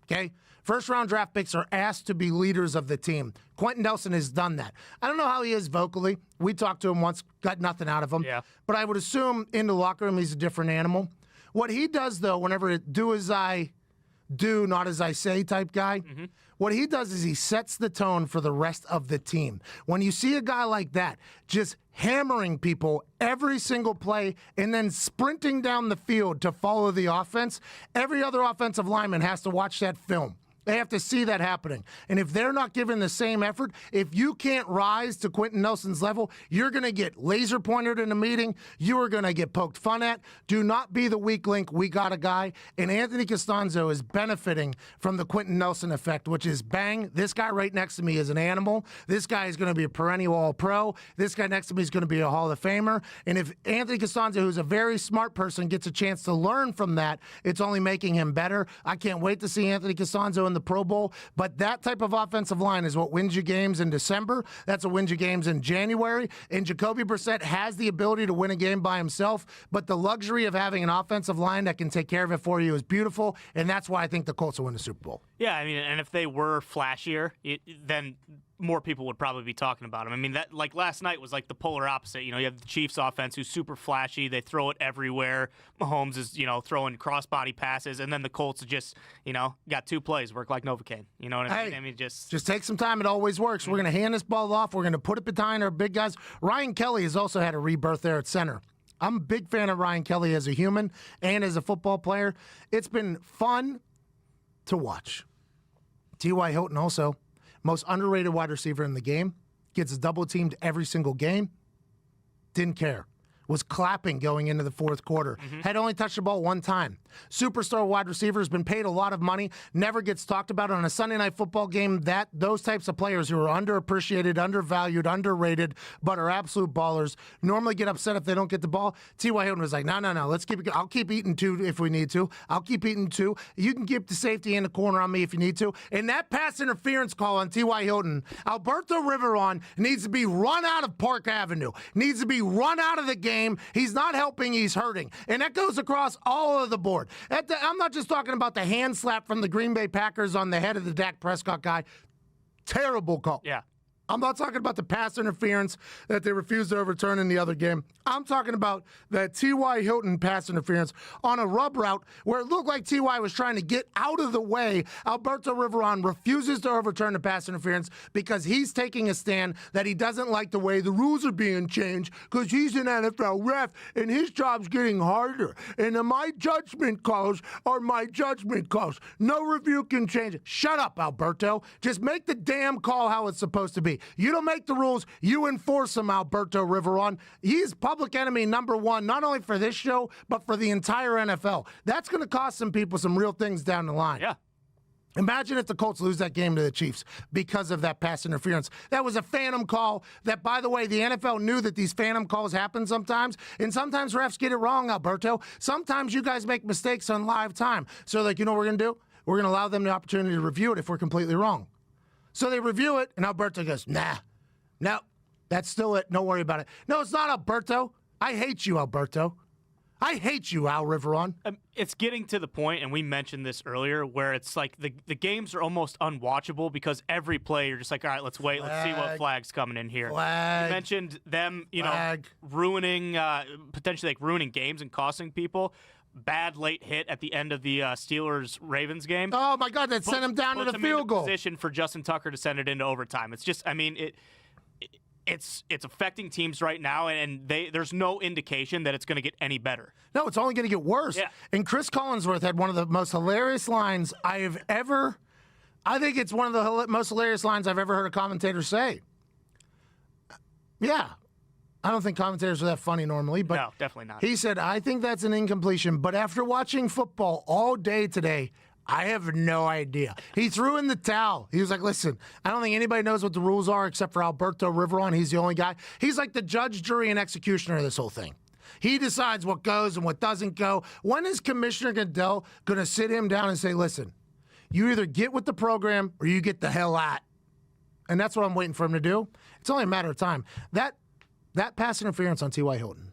Speaker 1: Okay? First-round draft picks are asked to be leaders of the team. Quentin Nelson has done that. I don't know how he is vocally. We talked to him once, got nothing out of him.
Speaker 2: Yeah.
Speaker 1: But I would assume in the locker room he's a different animal. What he does, though, whenever do as I do, not as I say type guy. What he does is he sets the tone for the rest of the team. When you see a guy like that just hammering people every single play and then sprinting down the field to follow the offense, every other offensive lineman has to watch that film. They have to see that happening. And if they're not giving the same effort, if you can't rise to Quentin Nelson's level, you're going to get laser pointed in a meeting. You are going to get poked fun at. Do not be the weak link. We got a guy. And Anthony Costanzo is benefiting from the Quentin Nelson effect, which is bang, this guy right next to me is an animal. This guy is going to be a perennial All-Pro. This guy next to me is going to be a Hall of Famer. And if Anthony Costanzo, who's a very smart person, gets a chance to learn from that, it's only making him better. I can't wait to see Anthony Costanzo in the Pro Bowl, but that type of offensive line is what wins you games in December. That's what wins you games in January. And Jacoby Brissett has the ability to win a game by himself, but the luxury of having an offensive line that can take care of it for you is beautiful, and that's why I think the Colts will win the Super Bowl.
Speaker 2: Yeah, I mean, and if they were flashier, then more people would probably be talking about them. I mean, that like last night was like the polar opposite. You know, you have the Chiefs offense who's super flashy. They throw it everywhere. Mahomes is, throwing crossbody passes. And then the Colts just, got 2 plays, work like Novocaine. You know what I mean? I mean, just
Speaker 1: take some time. It always works. We're going to hand this ball off. We're going to put it behind our big guys. Ryan Kelly has also had a rebirth there at center. I'm a big fan of Ryan Kelly as a human and as a football player. It's been fun to watch. T.Y. Hilton also, most underrated wide receiver in the game, gets double teamed every single game. Didn't care. Was clapping going into the fourth quarter. Had only touched the ball 1 time. Superstar wide receiver, has been paid a lot of money, never gets talked about on a Sunday night football game. Those types of players who are underappreciated, undervalued, underrated, but are absolute ballers, normally get upset if they don't get the ball. T.Y. Hilton was like, no, let's keep it going. I'll keep eating 2 if we need to. I'll keep eating 2. You can keep the safety in the corner on me if you need to. And that pass interference call on T.Y. Hilton, Alberto Riveron needs to be run out of Park Avenue, needs to be run out of the game. He's not helping, he's hurting. And that goes across all of the board. I'm not just talking about the hand slap from the Green Bay Packers on the head of the Dak Prescott guy. Terrible call.
Speaker 2: Yeah.
Speaker 1: I'm not talking about the pass interference that they refused to overturn in the other game. I'm talking about that T.Y. Hilton pass interference on a rub route where it looked like T.Y. was trying to get out of the way. Alberto Riveron refuses to overturn the pass interference because he's taking a stand that he doesn't like the way the rules are being changed because he's an NFL ref and his job's getting harder. And my judgment calls are my judgment calls. No review can change it. Shut up, Alberto. Just make the damn call how it's supposed to be. You don't make the rules, you enforce them, Alberto Riveron. He's public enemy number 1, not only for this show, but for the entire NFL. That's going to cost some people some real things down the line.
Speaker 2: Yeah.
Speaker 1: Imagine if the Colts lose that game to the Chiefs because of that pass interference. That was a phantom call that, by the way, the NFL knew that these phantom calls happen sometimes, and sometimes refs get it wrong, Alberto. Sometimes you guys make mistakes on live time. So, you know what we're going to do? We're going to allow them the opportunity to review it if we're completely wrong. So they review it, and Alberto goes, no, that's still it. Don't worry about it. No, it's not, Alberto. I hate you, Alberto. I hate you, Al Riveron.
Speaker 2: It's getting to the point, and we mentioned this earlier, where it's like the games are almost unwatchable because every play you're just like, all right, let's wait, let's see what flag's coming in here.
Speaker 1: Flag.
Speaker 2: You mentioned them, ruining, potentially like ruining games and costing people. Bad late hit at the end of the Steelers-Ravens game.
Speaker 1: Oh, my God, that sent him down to the field goal.
Speaker 2: Position for Justin Tucker to send it into overtime. It's just, I mean, it's affecting teams right now, and there's no indication that it's going to get any better.
Speaker 1: No, it's only going to get worse.
Speaker 2: Yeah.
Speaker 1: And Chris Collinsworth had one of the most hilarious lines I think it's one of the most hilarious lines I've ever heard a commentator say. Yeah. I don't think commentators are that funny normally, but
Speaker 2: no, definitely not.
Speaker 1: He said, I think that's an incompletion, but after watching football all day today, I have no idea. He threw in the towel. He was like, listen, I don't think anybody knows what the rules are except for Alberto Riveron. He's the only guy. He's like the judge, jury, and executioner of this whole thing. He decides what goes and what doesn't go. When is Commissioner Goodell going to sit him down and say, listen, you either get with the program or you get the hell out? And that's what I'm waiting for him to do. It's only a matter of time. That pass interference on T.Y. Hilton,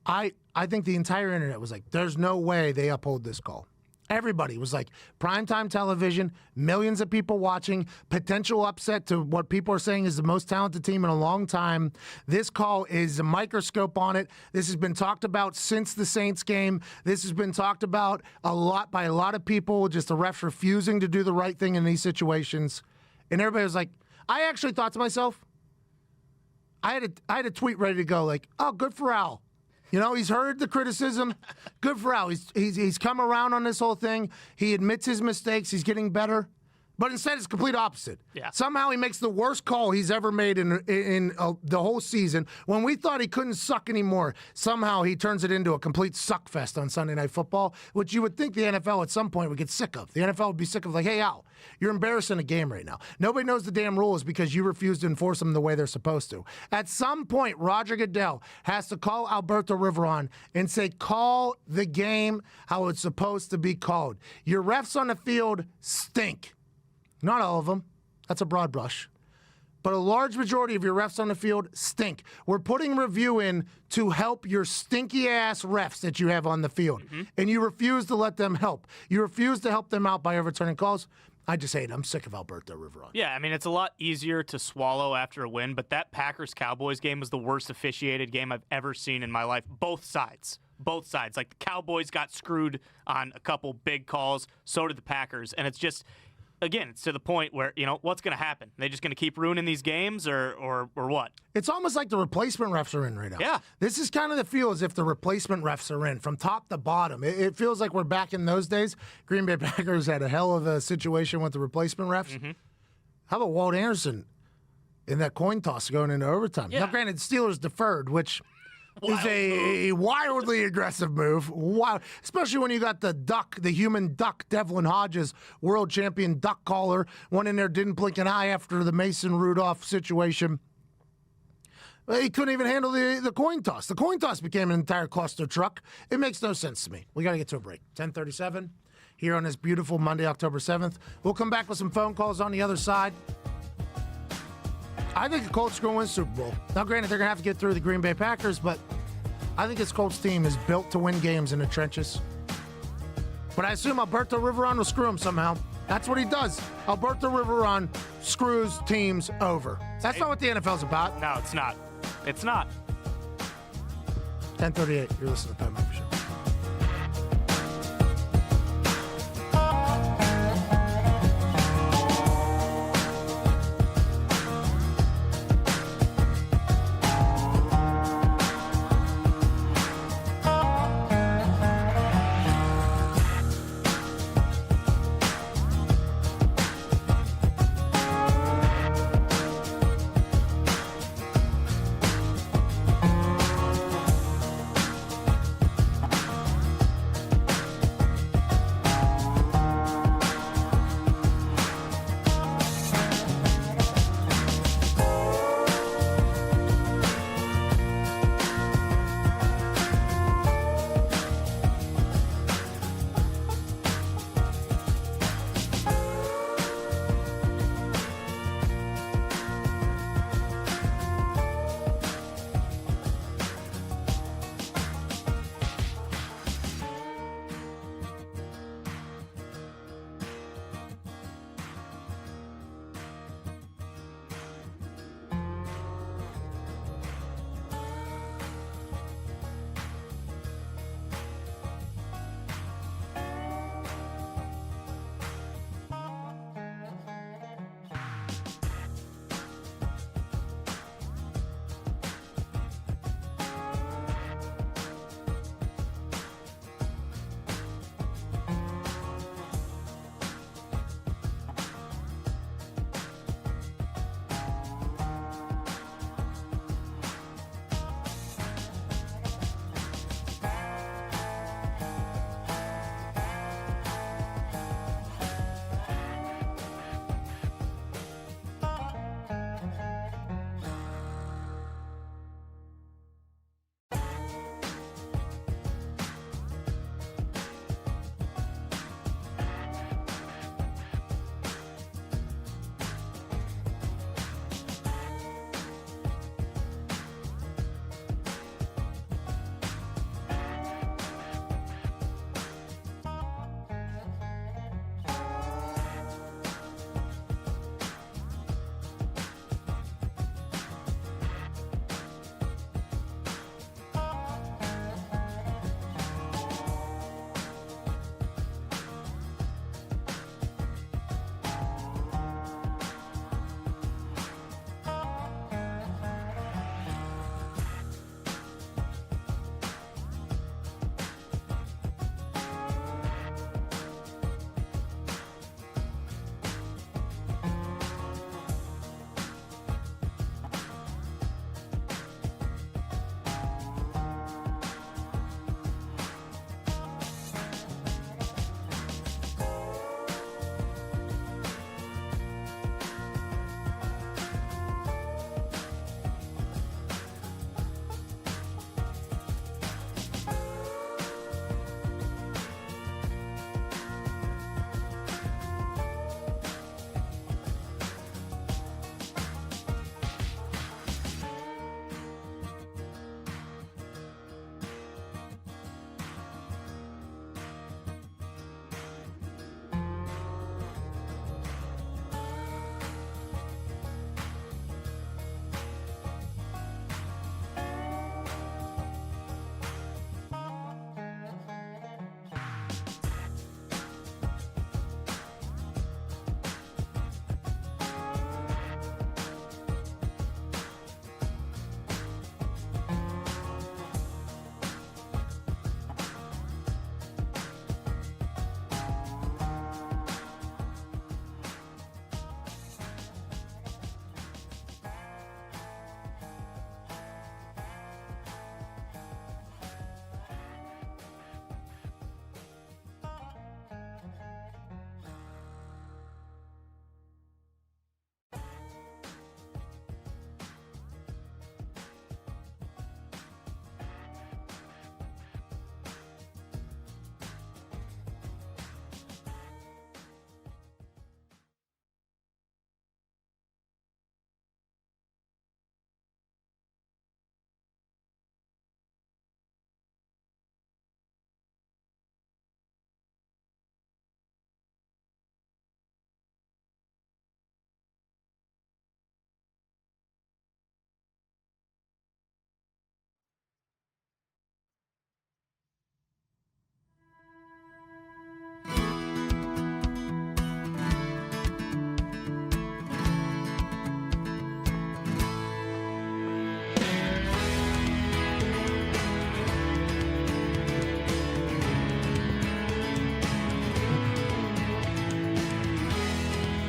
Speaker 1: I think the entire internet was like, there's no way they uphold this call. Everybody was like, primetime television, millions of people watching, potential upset to what people are saying is the most talented team in a long time. This call is a microscope on it. This has been talked about since the Saints game. This has been talked about a lot by a lot of people, just the refs refusing to do the right thing in these situations. And everybody was like, I actually thought to myself, I had a tweet ready to go like, oh, good for Al. He's heard the criticism. Good for Al. He's come around on this whole thing. He admits his mistakes. He's getting better. But instead, it's complete opposite.
Speaker 2: Yeah.
Speaker 1: Somehow he makes the worst call he's ever made in the whole season. When we thought he couldn't suck anymore, somehow he turns it into a complete suck fest on Sunday Night Football, which you would think the NFL at some point would get sick of. The NFL would be sick of like, hey, Al, you're embarrassing a game right now. Nobody knows the damn rules because you refuse to enforce them the way they're supposed to. At some point, Roger Goodell has to call Alberto Riveron and say, call the game how it's supposed to be called. Your refs on the field stink. Not all of them. That's a broad brush. But a large majority of your refs on the field stink. We're putting review in to help your stinky-ass refs that you have on the field. Mm-hmm. And you refuse to let them help. You refuse to help them out by overturning calls. I just hate it. I'm sick of Alberto Riveron.
Speaker 2: Yeah, I mean, it's a lot easier to swallow after a win, but that Packers-Cowboys game was the worst officiated game I've ever seen in my life. Both sides. Like, the Cowboys got screwed on a couple big calls. So did the Packers. And it's just... Again, it's to the point where, what's going to happen? Are they just going to keep ruining these games or what?
Speaker 1: It's almost like the replacement refs are in right now.
Speaker 2: Yeah.
Speaker 1: This is kind of the feel as if the replacement refs are in from top to bottom. It feels like we're back in those days. Green Bay Packers had a hell of a situation with the replacement refs. Mm-hmm. How about Walt Anderson in that coin toss going into overtime?
Speaker 2: Yeah.
Speaker 1: Now, granted, Steelers deferred, which... is a wildly aggressive move. Wow. Especially when you got the human duck, Devlin Hodges, world champion duck caller, went in there, didn't blink an eye after the Mason Rudolph situation. He couldn't even handle the coin toss. The coin toss became an entire cluster truck. It makes no sense to me. We got to get to a break. 10:37 here on this beautiful Monday, October 7th. We'll come back with some phone calls on the other side. I think the Colts are going to win the Super Bowl. Now, granted, they're going to have to get through the Green Bay Packers, but I think this Colts team is built to win games in the trenches. But I assume Alberto Riveron will screw him somehow. That's what he does. Alberto Riveron screws teams over. That's not what the NFL's about.
Speaker 2: No, it's not. It's not.
Speaker 1: 10:38. You're listening to the Pat McAfee Show.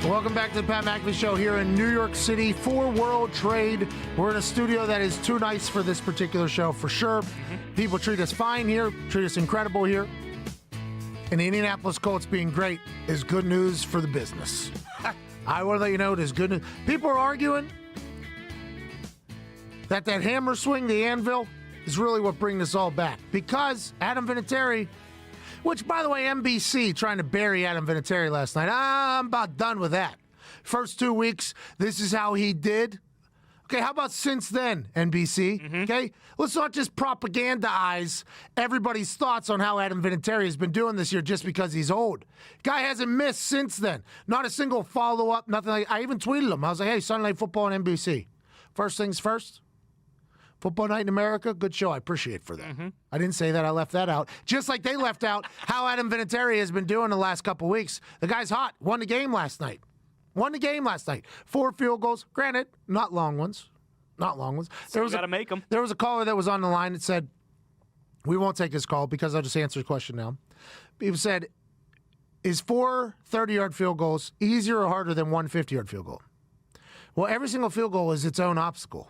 Speaker 1: Welcome back to the Pat McAfee Show here in New York City for World Trade. We're in a studio that is too nice for this particular show, for sure. People treat us fine here, treat us incredible here. And the Indianapolis Colts being great is good news for the business. I want to let you know it is good news. People are arguing that hammer swing, the anvil, is really what brings this all back. Because Adam Vinatieri, which, by the way, NBC trying to bury Adam Vinatieri last night. I'm about done with that. First 2 weeks, this is how he did. Okay, how about since then, NBC? Okay, let's not just propagandaize everybody's thoughts on how Adam Vinatieri has been doing this year just because he's old. Guy hasn't missed since then. Not a single follow-up, nothing like. I even tweeted him. I was like, hey, Sunday Night Football on NBC. First things first. Football Night in America, good show. I appreciate for that. I didn't say that. I left that out. Just like they left out how Adam Vinatieri has been doing the last couple weeks. The guy's hot. Won the game last night. 4 field goals. Granted, not long ones.
Speaker 2: So you got to make them.
Speaker 1: There was a caller that was on the line that said, we won't take his call because I'll just answer his question now. He said, is 4 30-yard field goals easier or harder than 1 50-yard field goal? Well, every single field goal is its own obstacle.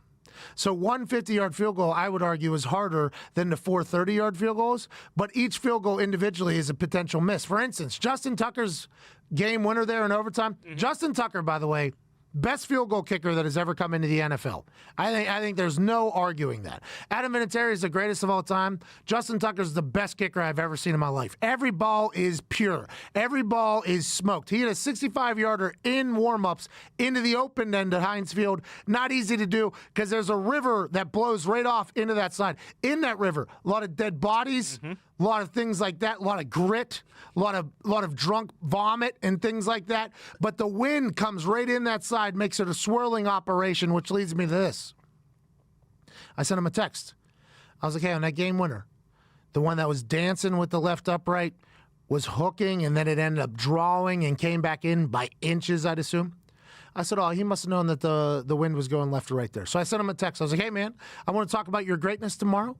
Speaker 1: So 1 50-yard field goal, I would argue, is harder than the 4 30-yard field goals, but each field goal individually is a potential miss. For instance, Justin Tucker's game winner there in overtime. Justin Tucker, by the way, best field goal kicker that has ever come into the NFL. I think there's no arguing that. Adam Vinatieri is the greatest of all time. Justin Tucker is the best kicker I've ever seen in my life. Every ball is pure. Every ball is smoked. He had a 65-yarder in warm-ups into the open end at Heinz Field. Not easy to do because there's a river that blows right off into that side. In that river, a lot of dead bodies, a lot of things like that, a lot of grit, a lot of drunk vomit and things like that. But the wind comes right in that side, makes it a swirling operation, which leads me to this. I sent him a text. I was like, hey, on that game winner, the one that was dancing with the left upright was hooking, and then it ended up drawing and came back in by inches, I'd assume. I said, oh, he must have known that the wind was going left or right there. So I sent him a text. I was like, hey, man, I want to talk about your greatness tomorrow.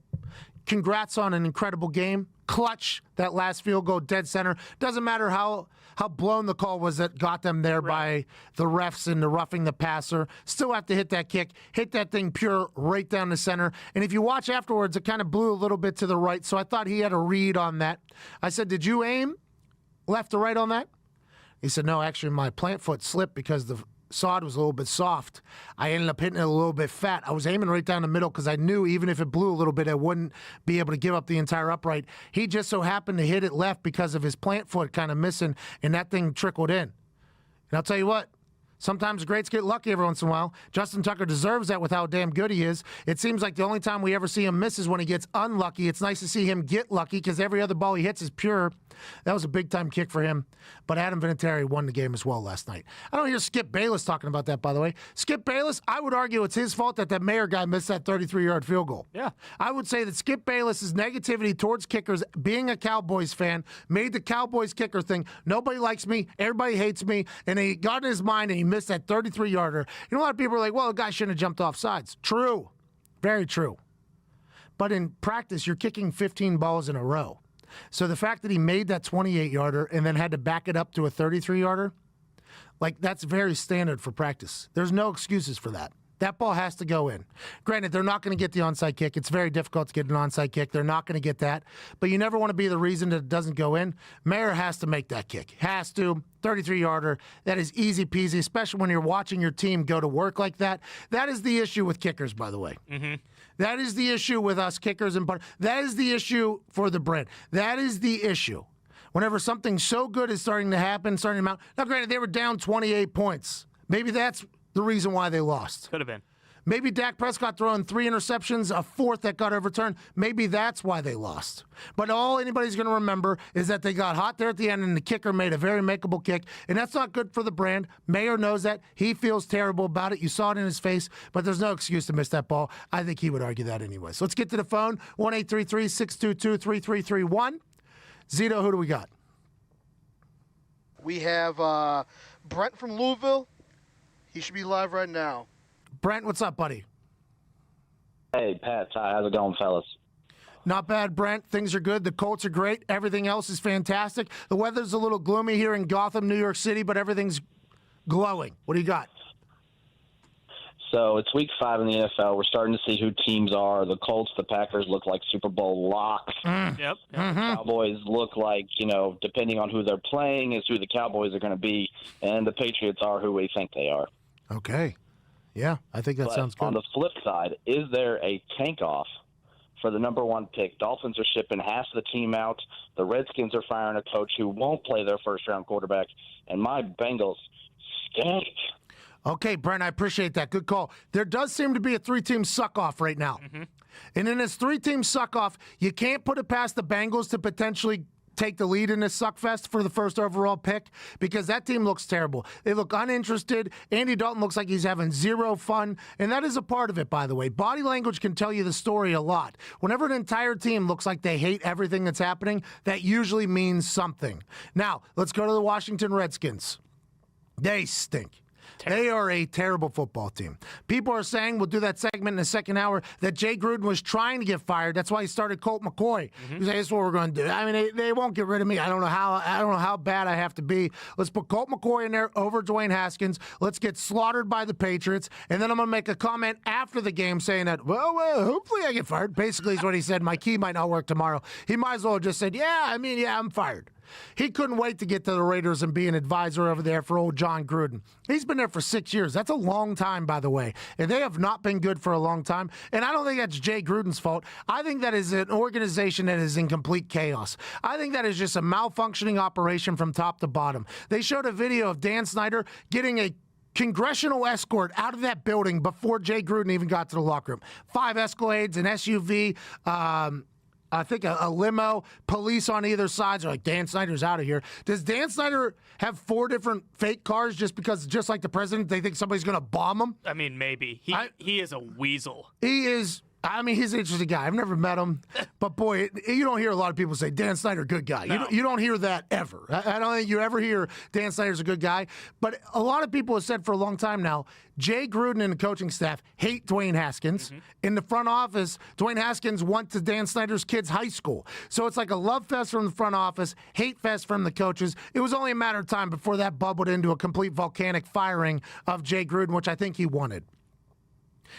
Speaker 1: Congrats on an incredible game. Clutch, that last field goal, dead center. Doesn't matter how blown the call was that got them there by the refs and the roughing the passer. Still have to hit that kick. Hit that thing pure right down the center. And if you watch afterwards, it kind of blew a little bit to the right. So I thought he had a read on that. I said, did you aim left or right on that? He said, no, actually my plant foot slipped because the sod was a little bit soft. I ended up hitting it a little bit fat. I was aiming right down the middle because I knew even if it blew a little bit, I wouldn't be able to give up the entire upright. He just so happened to hit it left because of his plant foot kind of missing, and that thing trickled in. And I'll tell you what, sometimes greats get lucky every once in a while. Justin Tucker deserves that with how damn good he is. It seems like the only time we ever see him miss is when he gets unlucky. It's nice to see him get lucky because every other ball he hits is pure. That was a big-time kick for him. But Adam Vinatieri won the game as well last night. I don't hear Skip Bayless talking about that, by the way. Skip Bayless, I would argue it's his fault that Mayer guy missed that 33-yard field goal.
Speaker 2: Yeah.
Speaker 1: I would say that Skip Bayless's negativity towards kickers, being a Cowboys fan, made the Cowboys kicker thing, nobody likes me, everybody hates me, and he got in his mind and he missed that 33-yarder. You know, a lot of people are like, well, the guy shouldn't have jumped off sides. True. Very true. But in practice, you're kicking 15 balls in a row. So the fact that he made that 28-yarder and then had to back it up to a 33-yarder, like that's very standard for practice. There's no excuses for that. That ball has to go in. Granted, they're not going to get the onside kick. It's very difficult to get an onside kick. They're not going to get that. But you never want to be the reason that it doesn't go in. Mayer has to make that kick. Has to. 33-yarder. That is easy peasy, especially when you're watching your team go to work like that. That is the issue with kickers, by the way. That is the issue with us kickers. That is the issue for the brand. That is the issue. Whenever something so good is starting to happen, starting to mount. Now, granted, they were down 28 points. Maybe that's the reason why they lost.
Speaker 2: Could have been.
Speaker 1: Maybe Dak Prescott throwing 3 interceptions, a 4th that got overturned. Maybe that's why they lost. But all anybody's going to remember is that they got hot there at the end and the kicker made a very makeable kick. And that's not good for the brand. Mayer knows that. He feels terrible about it. You saw it in his face. But there's no excuse to miss that ball. I think he would argue that anyway. So let's get to the phone. 1-833-622-3331. Zito, who do we got?
Speaker 4: We have Brent from Louisville. He should be live right now.
Speaker 1: Brent, what's up, buddy?
Speaker 5: Hey, Pat. Hi, how's it going, fellas?
Speaker 1: Not bad, Brent. Things are good. The Colts are great. Everything else is fantastic. The weather's a little gloomy here in Gotham, New York City, but everything's glowing. What do you got?
Speaker 5: So it's week 5 in the NFL. We're starting to see who teams are. The Colts, the Packers look like Super Bowl locks.
Speaker 2: Yep.
Speaker 5: Cowboys look like, depending on who they're playing, is who the Cowboys are going to be. And the Patriots are who we think they are.
Speaker 1: Okay. Yeah, I think that sounds good.
Speaker 5: On the flip side, is there a tank-off for the number 1 pick? Dolphins are shipping half the team out. The Redskins are firing a coach who won't play their first-round quarterback. And my Bengals stink.
Speaker 1: Okay, Brent, I appreciate that. Good call. There does seem to be a 3-team suck-off right now. And in this 3-team suck-off, you can't put it past the Bengals to potentially take the lead in this suckfest for the first overall pick because that team looks terrible. They look uninterested. Andy Dalton looks like he's having zero fun, and that is a part of it, by the way. Body language can tell you the story a lot. Whenever an entire team looks like they hate everything that's happening, that usually means something. Now, let's go to the Washington Redskins. They stink. They are a terrible football team. People are saying, we'll do that segment in the second hour, that Jay Gruden was trying to get fired. That's why he started Colt McCoy. He said, this is what we're going to do. I mean, they won't get rid of me. I don't know how bad I have to be. Let's put Colt McCoy in there over Dwayne Haskins. Let's get slaughtered by the Patriots. And then I'm going to make a comment after the game saying that, well, hopefully I get fired. Basically is what he said. My key might not work tomorrow. He might as well have just said, I'm fired. He couldn't wait to get to the Raiders and be an advisor over there for old Jon Gruden. He's been there for 6 years. That's a long time, by the way. And they have not been good for a long time. And I don't think that's Jay Gruden's fault. I think that is an organization that is in complete chaos. I think that is just a malfunctioning operation from top to bottom. They showed a video of Dan Snyder getting a congressional escort out of that building before Jay Gruden even got to the locker room. 5 Escalades, an SUV, I think a limo, police on either side. They're like, Dan Snyder's out of here. Does Dan Snyder have 4 different fake cars just like the president, they think somebody's going to bomb him?
Speaker 2: I mean, maybe. He is a weasel.
Speaker 1: He is. I mean, he's an interesting guy. I've never met him, but boy, you don't hear a lot of people say Dan Snyder, good guy.
Speaker 2: No.
Speaker 1: You don't hear that ever. I don't think you ever hear Dan Snyder's a good guy. But a lot of people have said for a long time now, Jay Gruden and the coaching staff hate Dwayne Haskins. In the front office, Dwayne Haskins went to Dan Snyder's kids' high school. So it's like a love fest from the front office, hate fest from the coaches. It was only a matter of time before that bubbled into a complete volcanic firing of Jay Gruden, which I think he wanted.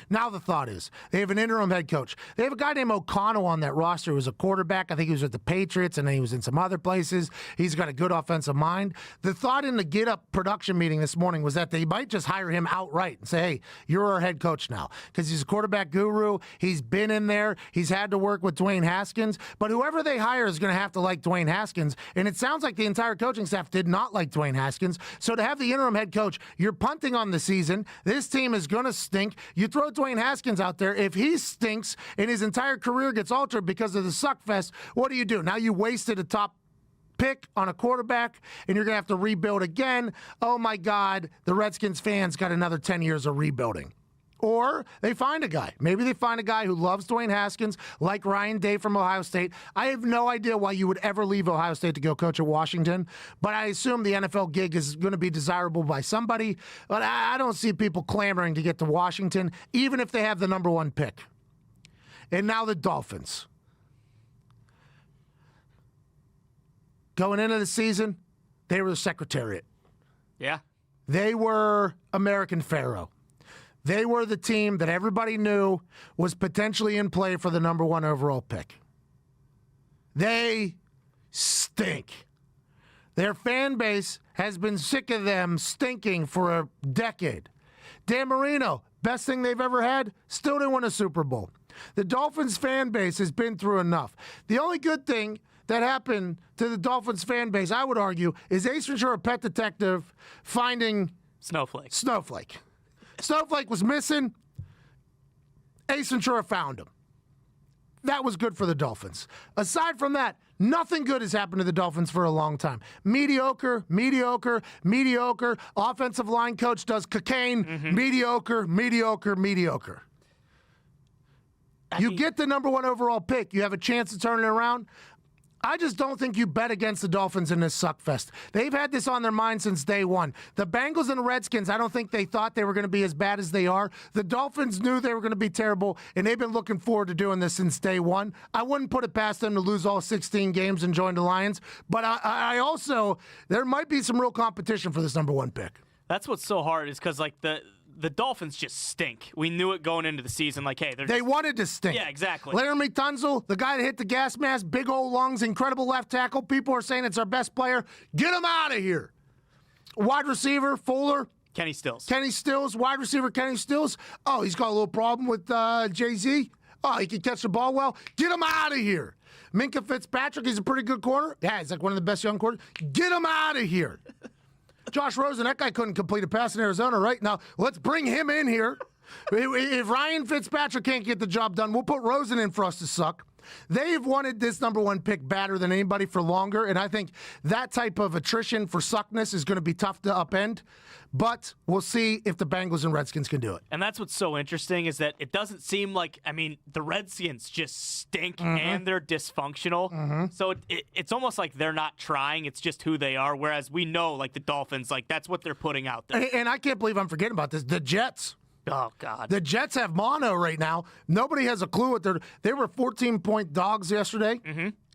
Speaker 1: Now the thought is, they have an interim head coach. They have a guy named O'Connell on that roster who was a quarterback. I think he was with the Patriots, and then he was in some other places. He's got a good offensive mind. The thought in the Get Up production meeting this morning was that they might just hire him outright and say, hey, you're our head coach now. Because he's a quarterback guru. He's been in there. He's had to work with Dwayne Haskins. But whoever they hire is going to have to like Dwayne Haskins. And it sounds like the entire coaching staff did not like Dwayne Haskins. So to have the interim head coach, you're punting on the season. This team is going to stink. You throw Dwayne Haskins out there. If he stinks and his entire career gets altered because of the suckfest, what do? Now you wasted a top pick on a quarterback and you're going to have to rebuild again. Oh my God, the Redskins fans got another 10 years of rebuilding. Or they find a guy. Maybe they find a guy who loves Dwayne Haskins, like Ryan Day from Ohio State. I have no idea why you would ever leave Ohio State to go coach at Washington, but I assume the NFL gig is going to be desirable by somebody. But I don't see people clamoring to get to Washington, even if they have the number 1 pick. And now the Dolphins. Going into the season, they were the Secretariat.
Speaker 2: Yeah.
Speaker 1: They were American Pharaoh. They were the team that everybody knew was potentially in play for the number 1 overall pick. They stink. Their fan base has been sick of them stinking for a decade. Dan Marino, best thing they've ever had, still didn't win a Super Bowl. The Dolphins fan base has been through enough. The only good thing that happened to the Dolphins fan base, I would argue, is Ace Ventura, Pet Detective, finding Snowflake. Snowflake was missing. Ace Ventura found him. That was good for the Dolphins. Aside from that, nothing good has happened to the Dolphins for a long time. Mediocre. Offensive line coach does cocaine. Mediocre. You get the number 1 overall pick. You have a chance to turn it around. I just don't think you bet against the Dolphins in this suckfest. They've had this on their mind since day one. The Bengals and the Redskins, I don't think they thought they were going to be as bad as they are. The Dolphins knew they were going to be terrible, and they've been looking forward to doing this since day one. I wouldn't put it past them to lose all 16 games and join the Lions, but I also, there might be some real competition for this number 1 pick.
Speaker 2: That's what's so hard is because, like, the Dolphins just stink. We knew it going into the season. Like, hey,
Speaker 1: they wanted to stink.
Speaker 2: Yeah, exactly.
Speaker 1: Laramie Tunzel, the guy that hit the gas mask, big old lungs, incredible left tackle. People are saying it's our best player. Get him out of here. Wide receiver, Fuller.
Speaker 2: Kenny Stills.
Speaker 1: Kenny Stills, wide receiver Kenny Stills. Oh, he's got a little problem with Jay-Z. Oh, he can catch the ball well. Get him out of here. Minka Fitzpatrick, he's a pretty good corner. Yeah, he's like one of the best young corners. Get him out of here. Josh Rosen, that guy couldn't complete a pass in Arizona, right? Now, let's bring him in here. If Ryan Fitzpatrick can't get the job done, we'll put Rosen in for us to suck. They've wanted this number one pick better than anybody for longer, and I think that type of attrition for suckness is going to be tough to upend. But we'll see if the Bengals and Redskins can do it.
Speaker 2: And that's what's so interesting is that it doesn't seem like, I mean, the Redskins just stink and they're dysfunctional. So it's almost like they're not trying. It's just who they are. Whereas we know, like, the Dolphins, like, that's what they're putting out there.
Speaker 1: And I can't believe I'm forgetting about this. The Jets.
Speaker 2: Oh, God.
Speaker 1: The Jets have mono right now. Nobody has a clue what they were 14-point dogs yesterday.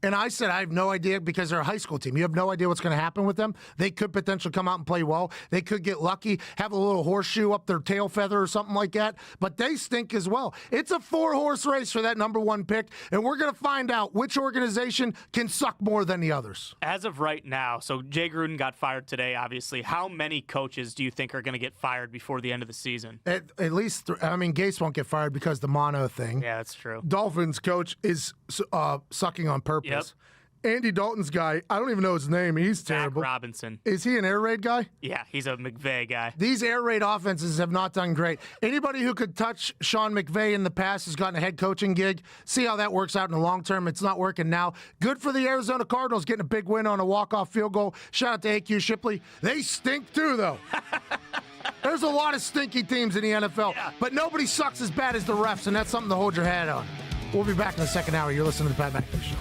Speaker 1: And I said, I have no idea because they're a high school team. You have no idea what's going to happen with them. They could potentially come out and play well. They could get lucky, have a little horseshoe up their tail feather or something like that. But they stink as well. It's a 4-horse race for that number one pick. And we're going to find out which organization can suck more than the others.
Speaker 2: As of right now, so Jay Gruden got fired today, obviously. How many coaches do you think are going to get fired before the end of the season?
Speaker 1: At least, I mean, Gase won't get fired because of the mono thing.
Speaker 2: Yeah, that's true.
Speaker 1: Dolphins coach is sucking on purpose.
Speaker 2: Yep.
Speaker 1: Andy Dalton's guy, I don't even know his name. He's terrible.
Speaker 2: Zach Robinson.
Speaker 1: Is he an air raid guy?
Speaker 2: Yeah, he's a McVay guy.
Speaker 1: These air raid offenses have not done great. Anybody who could touch Sean McVay in the past has gotten a head coaching gig. See how that works out in the long term. It's not working now. Good for the Arizona Cardinals getting a big win on a walk-off field goal. Shout out to AQ Shipley. They stink too, though. There's a lot of stinky teams in the NFL, but nobody sucks as bad as the refs, and that's something to hold your hat on. We'll be back in the second hour. You're listening to the Pat McAfee Show.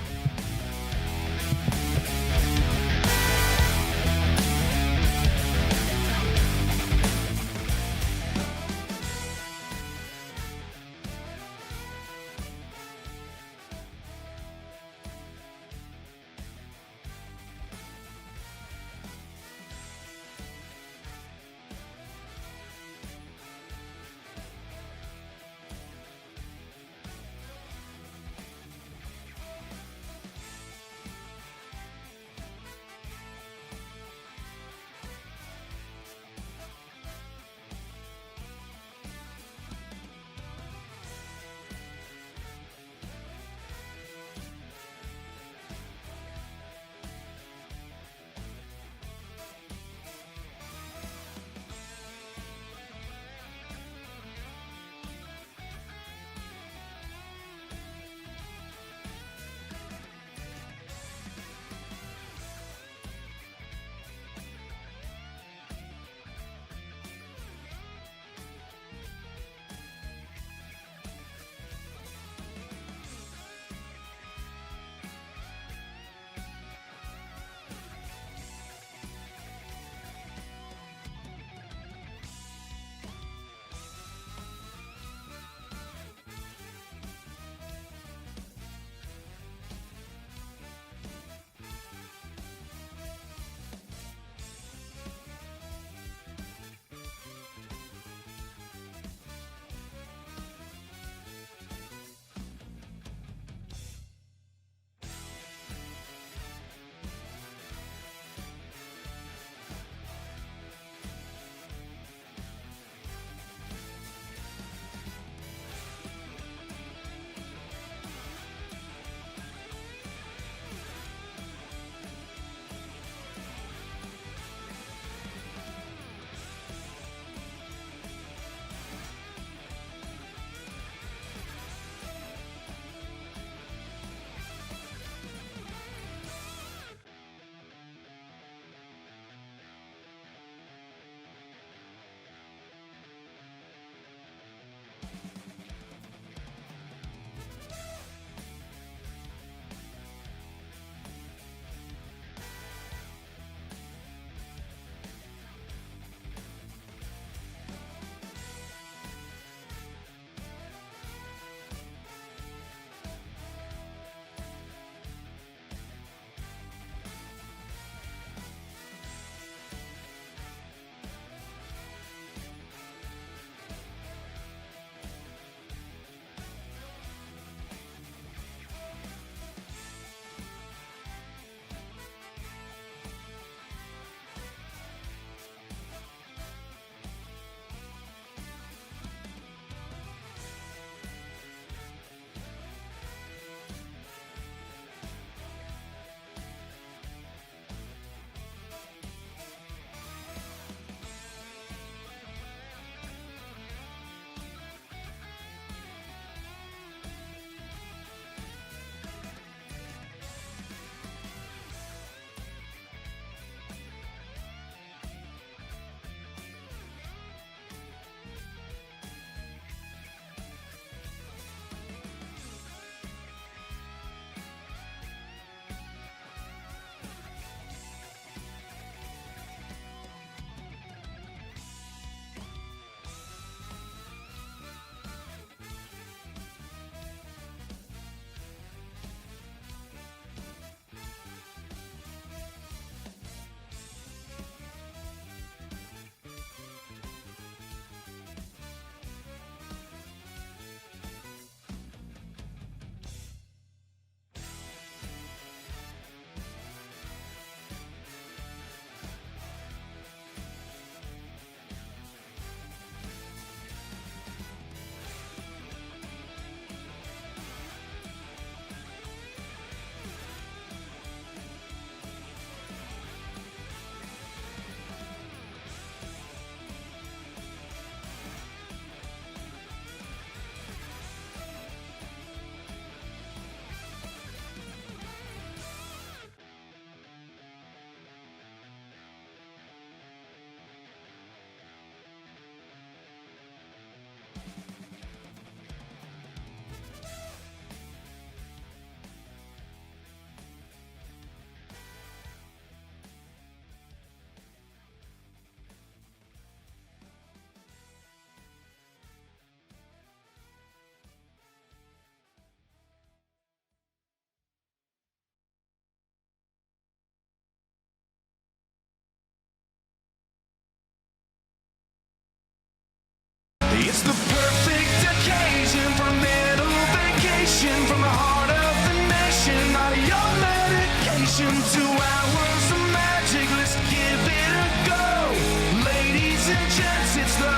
Speaker 3: It's the perfect occasion for a mental vacation from the heart of the nation. Not your medication, 2 hours of magic. Let's give it a go. Ladies and gents, it's the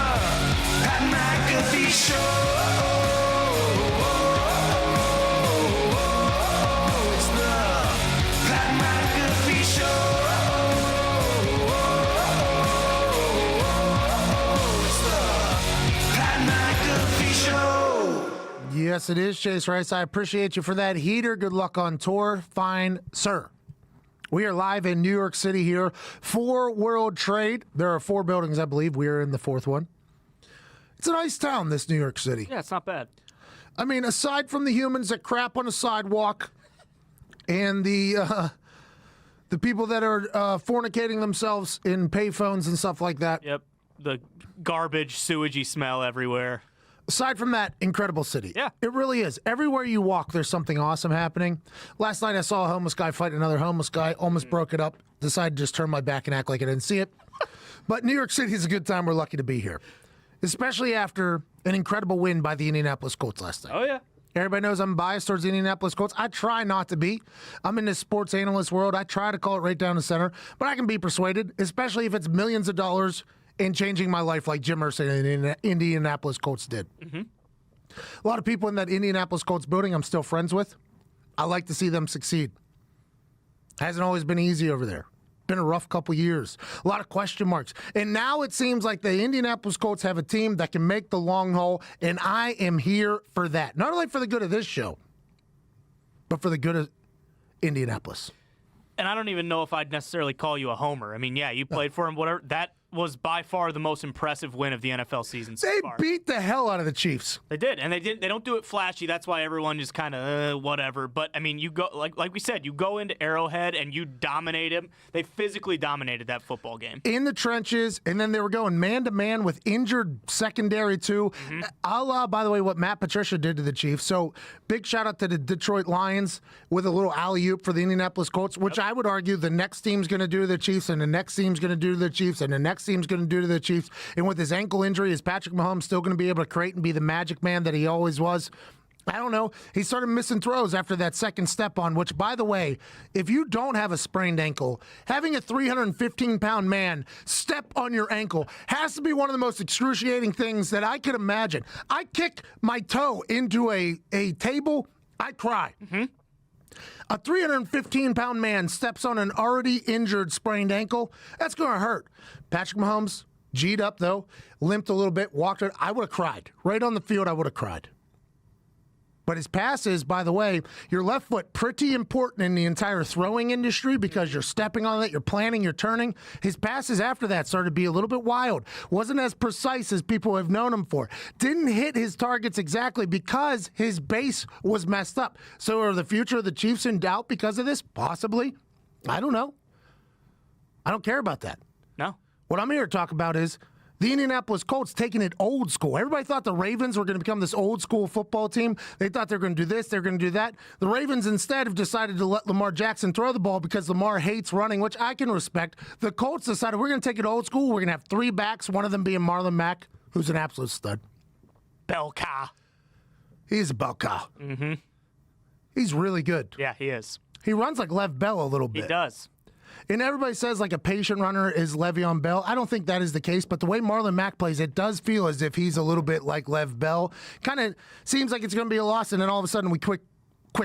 Speaker 3: Pat McAfee Show. It's the Pat McAfee Show. It's the Pat McAfee Show.
Speaker 1: Yes, it is, Chase Rice. I appreciate you for that heater. Good luck on tour. Fine, sir. We are live in New York City here for World Trade. There are 4 buildings, I believe. We are in the 4th one. It's a nice town, this New York City.
Speaker 2: Yeah, it's not bad.
Speaker 1: I mean, aside from the humans that crap on the sidewalk and the people that are fornicating themselves in payphones and stuff like that.
Speaker 2: Yep. The garbage, sewagey smell everywhere.
Speaker 1: Aside from that, incredible city.
Speaker 2: Yeah.
Speaker 1: It really is. Everywhere you walk, there's something awesome happening. Last night I saw a homeless guy fight another homeless guy, almost broke it up, decided to just turn my back and act like I didn't see it. But New York City is a good time. We're lucky to be here, especially after an incredible win by the Indianapolis Colts last night.
Speaker 2: Oh, yeah.
Speaker 1: Everybody knows I'm biased towards the Indianapolis Colts. I try not to be. I'm in this sports analyst world. I try to call it right down the center, but I can be persuaded, especially if it's millions of dollars in changing my life like Jim Irsay and the Indianapolis Colts did. Mm-hmm. A lot of people in that Indianapolis Colts building I'm still friends with. I like to see them succeed. Hasn't always been easy over there. Been a rough couple years. A lot of question marks. And now it seems like the Indianapolis Colts have a team that can make the long haul, and I am here for that. Not only for the good of this show, but for the good of Indianapolis.
Speaker 2: And I don't even know if I'd necessarily call you a homer. I mean, yeah, you played for him, whatever. That was by far the most impressive win of the NFL season so
Speaker 1: They
Speaker 2: far.
Speaker 1: beat the hell out of the Chiefs.
Speaker 2: They did, and they don't do it flashy. That's why everyone just kind of whatever. But I mean, you go like we said, you go into Arrowhead and you dominate him. They physically dominated that football game
Speaker 1: In the trenches, and then they were going man-to-man with injured secondary, too.
Speaker 2: Mm-hmm.
Speaker 1: A la, by the way, what Matt Patricia did to the Chiefs. So, big shout-out to the Detroit Lions with a little alley-oop for the Indianapolis Colts, which I would argue the next team's going to do to the Chiefs, and the next team's going to do to the Chiefs, and the next team's going to do to the Chiefs. And with his ankle injury, is Patrick Mahomes still going to be able to create and be the magic man that he always was? I don't know. He started missing throws after that second step on, which, by the way, if you don't have a sprained ankle, having a 315-pound man step on your ankle has to be one of the most excruciating things that I could imagine. I kick my toe into a table, I cry. Mm-hmm. A 315-pound man steps on an already injured sprained ankle. That's going to hurt. Patrick Mahomes, G'd up, though, limped a little bit, walked it. I would have cried. Right on the field, I would have cried. But his passes, by the way, your left foot, pretty important in the entire throwing industry because you're stepping on it, you're planning, you're turning. His passes after that started to be a little bit wild. Wasn't as precise as people have known him for. Didn't hit his targets exactly because his base was messed up. So are the future of the Chiefs in doubt because of this? Possibly. I don't know. I don't care about that.
Speaker 2: No.
Speaker 1: What I'm here to talk about is the Indianapolis Colts taking it old school. Everybody thought the Ravens were going to become this old school football team. They thought they were going to do this, they were going to do that. The Ravens instead have decided to let Lamar Jackson throw the ball because Lamar hates running, which I can respect. The Colts decided we're going to take it old school. We're going to have 3 backs, one of them being Marlon Mack, who's an absolute stud.
Speaker 2: Bell cow.
Speaker 1: He's a bell cow.
Speaker 2: Mm-hmm.
Speaker 1: He's really good.
Speaker 2: Yeah, he is.
Speaker 1: He runs like Lev Bell a little bit.
Speaker 2: He does.
Speaker 1: And everybody says like a patient runner is Le'Veon Bell. I don't think that is the case, but the way Marlon Mack plays, it does feel as if he's a little bit like Lev Bell. Kind of seems like it's going to be a loss, and then all of a sudden we quick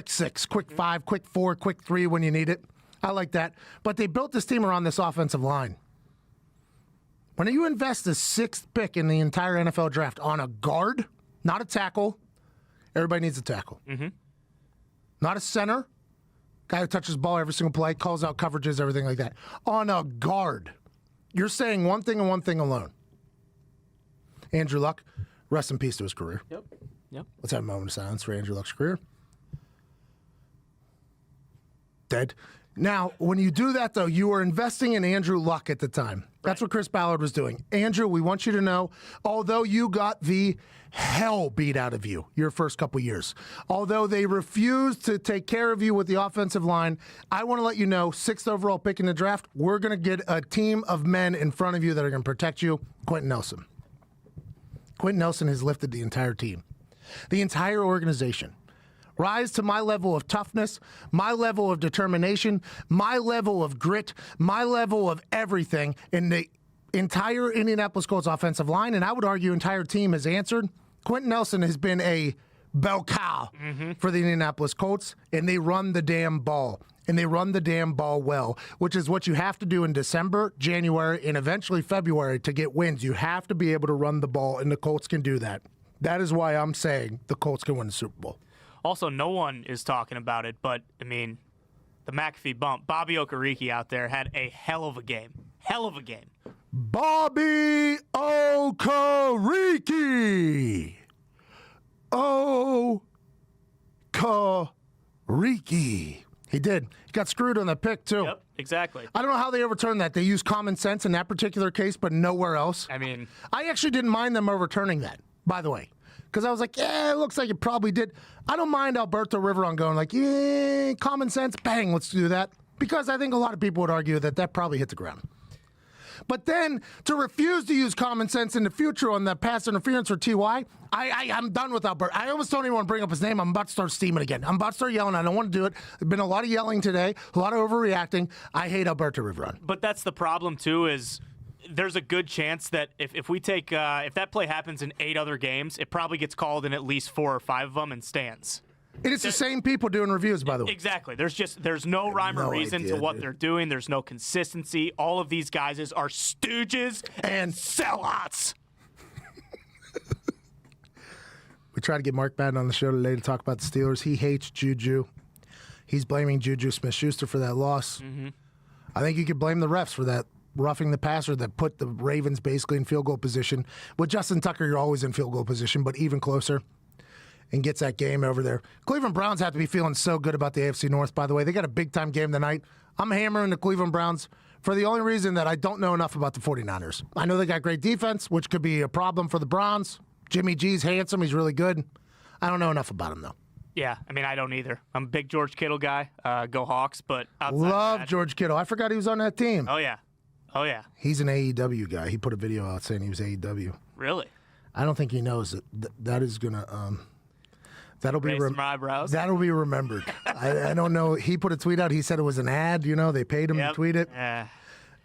Speaker 1: 6, quick 5, quick 4, quick 3 when you need it. I like that. But they built this team around this offensive line. When you invest the 6th pick in the entire NFL draft on a guard, not a tackle, everybody needs a tackle. Mm-hmm. Not a center. Guy who touches the ball every single play, calls out coverages, everything like that. On a guard, you're saying one thing and one thing alone. Andrew Luck, rest in peace to his career.
Speaker 2: Yep.
Speaker 1: Let's have a moment of silence for Andrew Luck's career. Dead. Now, when you do that, though, you are investing in Andrew Luck at the time. That's what Chris Ballard was doing. Andrew, we want you to know, although you got the hell beat out of you your first couple years, although they refused to take care of you with the offensive line, I want to let you know, 6th overall pick in the draft, we're going to get a team of men in front of you that are going to protect you. Quentin Nelson. Quentin Nelson has lifted the entire team, the entire organization. Rise to my level of toughness, my level of determination, my level of grit, my level of everything. And the entire Indianapolis Colts offensive line, and I would argue entire team, has answered. Quentin Nelson has been a bell cow for the Indianapolis Colts, and they run the damn ball. And they run the damn ball well, which is what you have to do in December, January, and eventually February to get wins. You have to be able to run the ball, and the Colts can do that. That is why I'm saying the Colts can win the Super Bowl.
Speaker 2: Also, no one is talking about it, but, I mean, the McAfee bump. Bobby Okereke out there had a hell of a game. Hell of a game.
Speaker 1: Bobby Okereke. Okereke. He did. He got screwed on the pick, too.
Speaker 2: Yep, exactly.
Speaker 1: I don't know how they overturned that. They used common sense in that particular case, but nowhere else.
Speaker 2: I mean,
Speaker 1: I actually didn't mind them overturning that, by the way. Because I was like, yeah, it looks like it probably did. I don't mind Alberto Riveron going like, yeah, common sense, bang, let's do that. Because I think a lot of people would argue that that probably hit the ground. But then to refuse to use common sense in the future on that pass interference for T.Y., I'm done with Alberto. I almost don't even want to bring up his name. I'm about to start steaming again. I'm about to start yelling. I don't want to do it. There's been a lot of yelling today, a lot of overreacting. I hate Alberto Riveron.
Speaker 2: but that's the problem, too, is there's a good chance that if we take if that play happens in 8 other games, it probably gets called in at least 4 or 5 of them and stands.
Speaker 1: And it's the same people doing reviews, by the way.
Speaker 2: Exactly. There's no rhyme or reason to what they're doing. There's no consistency. All of these guys are stooges and sellouts.
Speaker 1: We tried to get Mark Madden on the show today to talk about the Steelers. He hates Juju. He's blaming Juju Smith-Schuster for that loss. Mm-hmm. I think you could blame the refs for that roughing the passer that put the Ravens basically in field goal position. With Justin Tucker, you're always in field goal position, but even closer, and gets that game over there. Cleveland Browns have to be feeling so good about the AFC North, by the way. They got a big-time game tonight. I'm hammering the Cleveland Browns for the only reason that I don't know enough about the 49ers. I know they got great defense, which could be a problem for the Browns. Jimmy G's handsome. He's really good. I don't know enough about him, though.
Speaker 2: Yeah, I mean, I don't either. I'm a big George Kittle guy. Go Hawks, but outside
Speaker 1: Love
Speaker 2: of that,
Speaker 1: George Kittle. I forgot he was on that team.
Speaker 2: Oh, yeah. Oh, yeah.
Speaker 1: He's an AEW guy. He put a video out saying he was AEW.
Speaker 2: Really?
Speaker 1: I don't think he knows that that is going to that'll be
Speaker 2: Raise some eyebrows.
Speaker 1: that'll be remembered. I don't know. He put a tweet out. He said it was an ad. You know, they paid him to tweet it.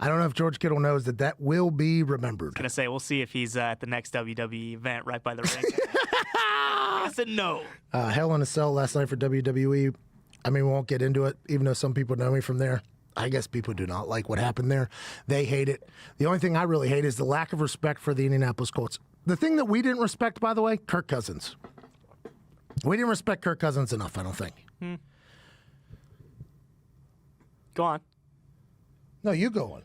Speaker 1: I don't know if George Kittle knows that will be remembered.
Speaker 2: Gonna say we'll see if he's at the next WWE event right by the ring. I said no.
Speaker 1: Hell in a Cell last night for WWE. I mean, we won't get into it, even though some people know me from there. I guess people do not like what happened there. They hate it. The only thing I really hate is the lack of respect for the Indianapolis Colts. The thing that we didn't respect, by the way, Kirk Cousins. We didn't respect Kirk Cousins enough, I don't think.
Speaker 2: Go on.
Speaker 1: No, you go on.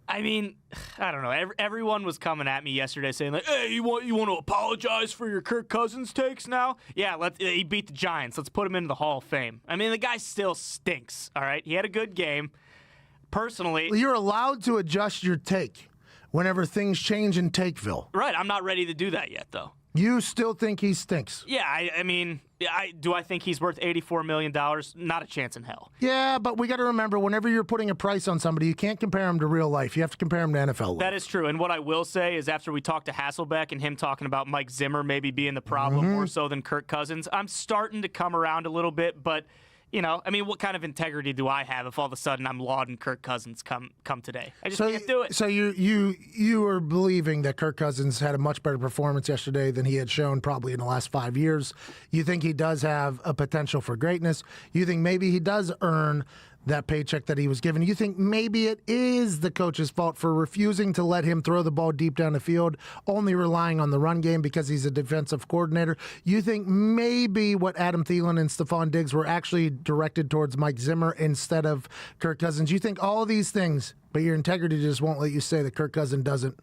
Speaker 2: I mean, I don't know. Everyone was coming at me yesterday saying like, "Hey, you want to apologize for your Kirk Cousins takes now?" Yeah, he beat the Giants. Let's put him into the Hall of Fame. I mean, the guy still stinks. All right, he had a good game. Personally,
Speaker 1: You're allowed to adjust your take whenever things change in Takeville.
Speaker 2: right? I'm not ready to do that yet, though.
Speaker 1: You still think he stinks?
Speaker 2: Yeah, I mean, do I think he's worth $84 million? Not a chance in hell.
Speaker 1: Yeah, but we got to remember, whenever you're putting a price on somebody, you can't compare him to real life. You have to compare him to NFL life.
Speaker 2: That is true. And what I will say is after we talked to Hasselbeck and him talking about Mike Zimmer maybe being the problem more so than Kirk Cousins, I'm starting to come around a little bit. But, you know, I mean, what kind of integrity do I have if all of a sudden I'm lauding Kirk Cousins come today? I just can't do it.
Speaker 1: So you are believing that Kirk Cousins had a much better performance yesterday than he had shown probably in the last 5 years. You think he does have a potential for greatness. You think maybe he does earn that paycheck that he was given. You think maybe it is the coach's fault for refusing to let him throw the ball deep down the field, only relying on the run game because he's a defensive coordinator. You think maybe what Adam Thielen and Stephon Diggs were actually directed towards Mike Zimmer instead of Kirk Cousins. You think all these things, but your integrity just won't let you say that Kirk Cousins doesn't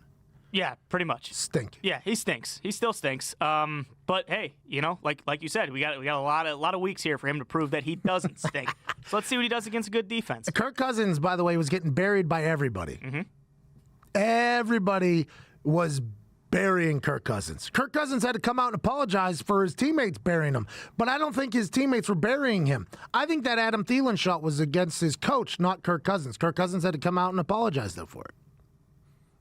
Speaker 2: Yeah, pretty much.
Speaker 1: stink.
Speaker 2: Yeah, he stinks. He still stinks. But hey, you know, like you said, we got a lot of weeks here for him to prove that he doesn't stink. So let's see what he does against a good defense.
Speaker 1: Kirk Cousins, by the way, was getting buried by everybody. Everybody was burying Kirk Cousins. Kirk Cousins had to come out and apologize for his teammates burying him. But I don't think his teammates were burying him. I think that Adam Thielen shot was against his coach, not Kirk Cousins. Kirk Cousins had to come out and apologize, though, for it.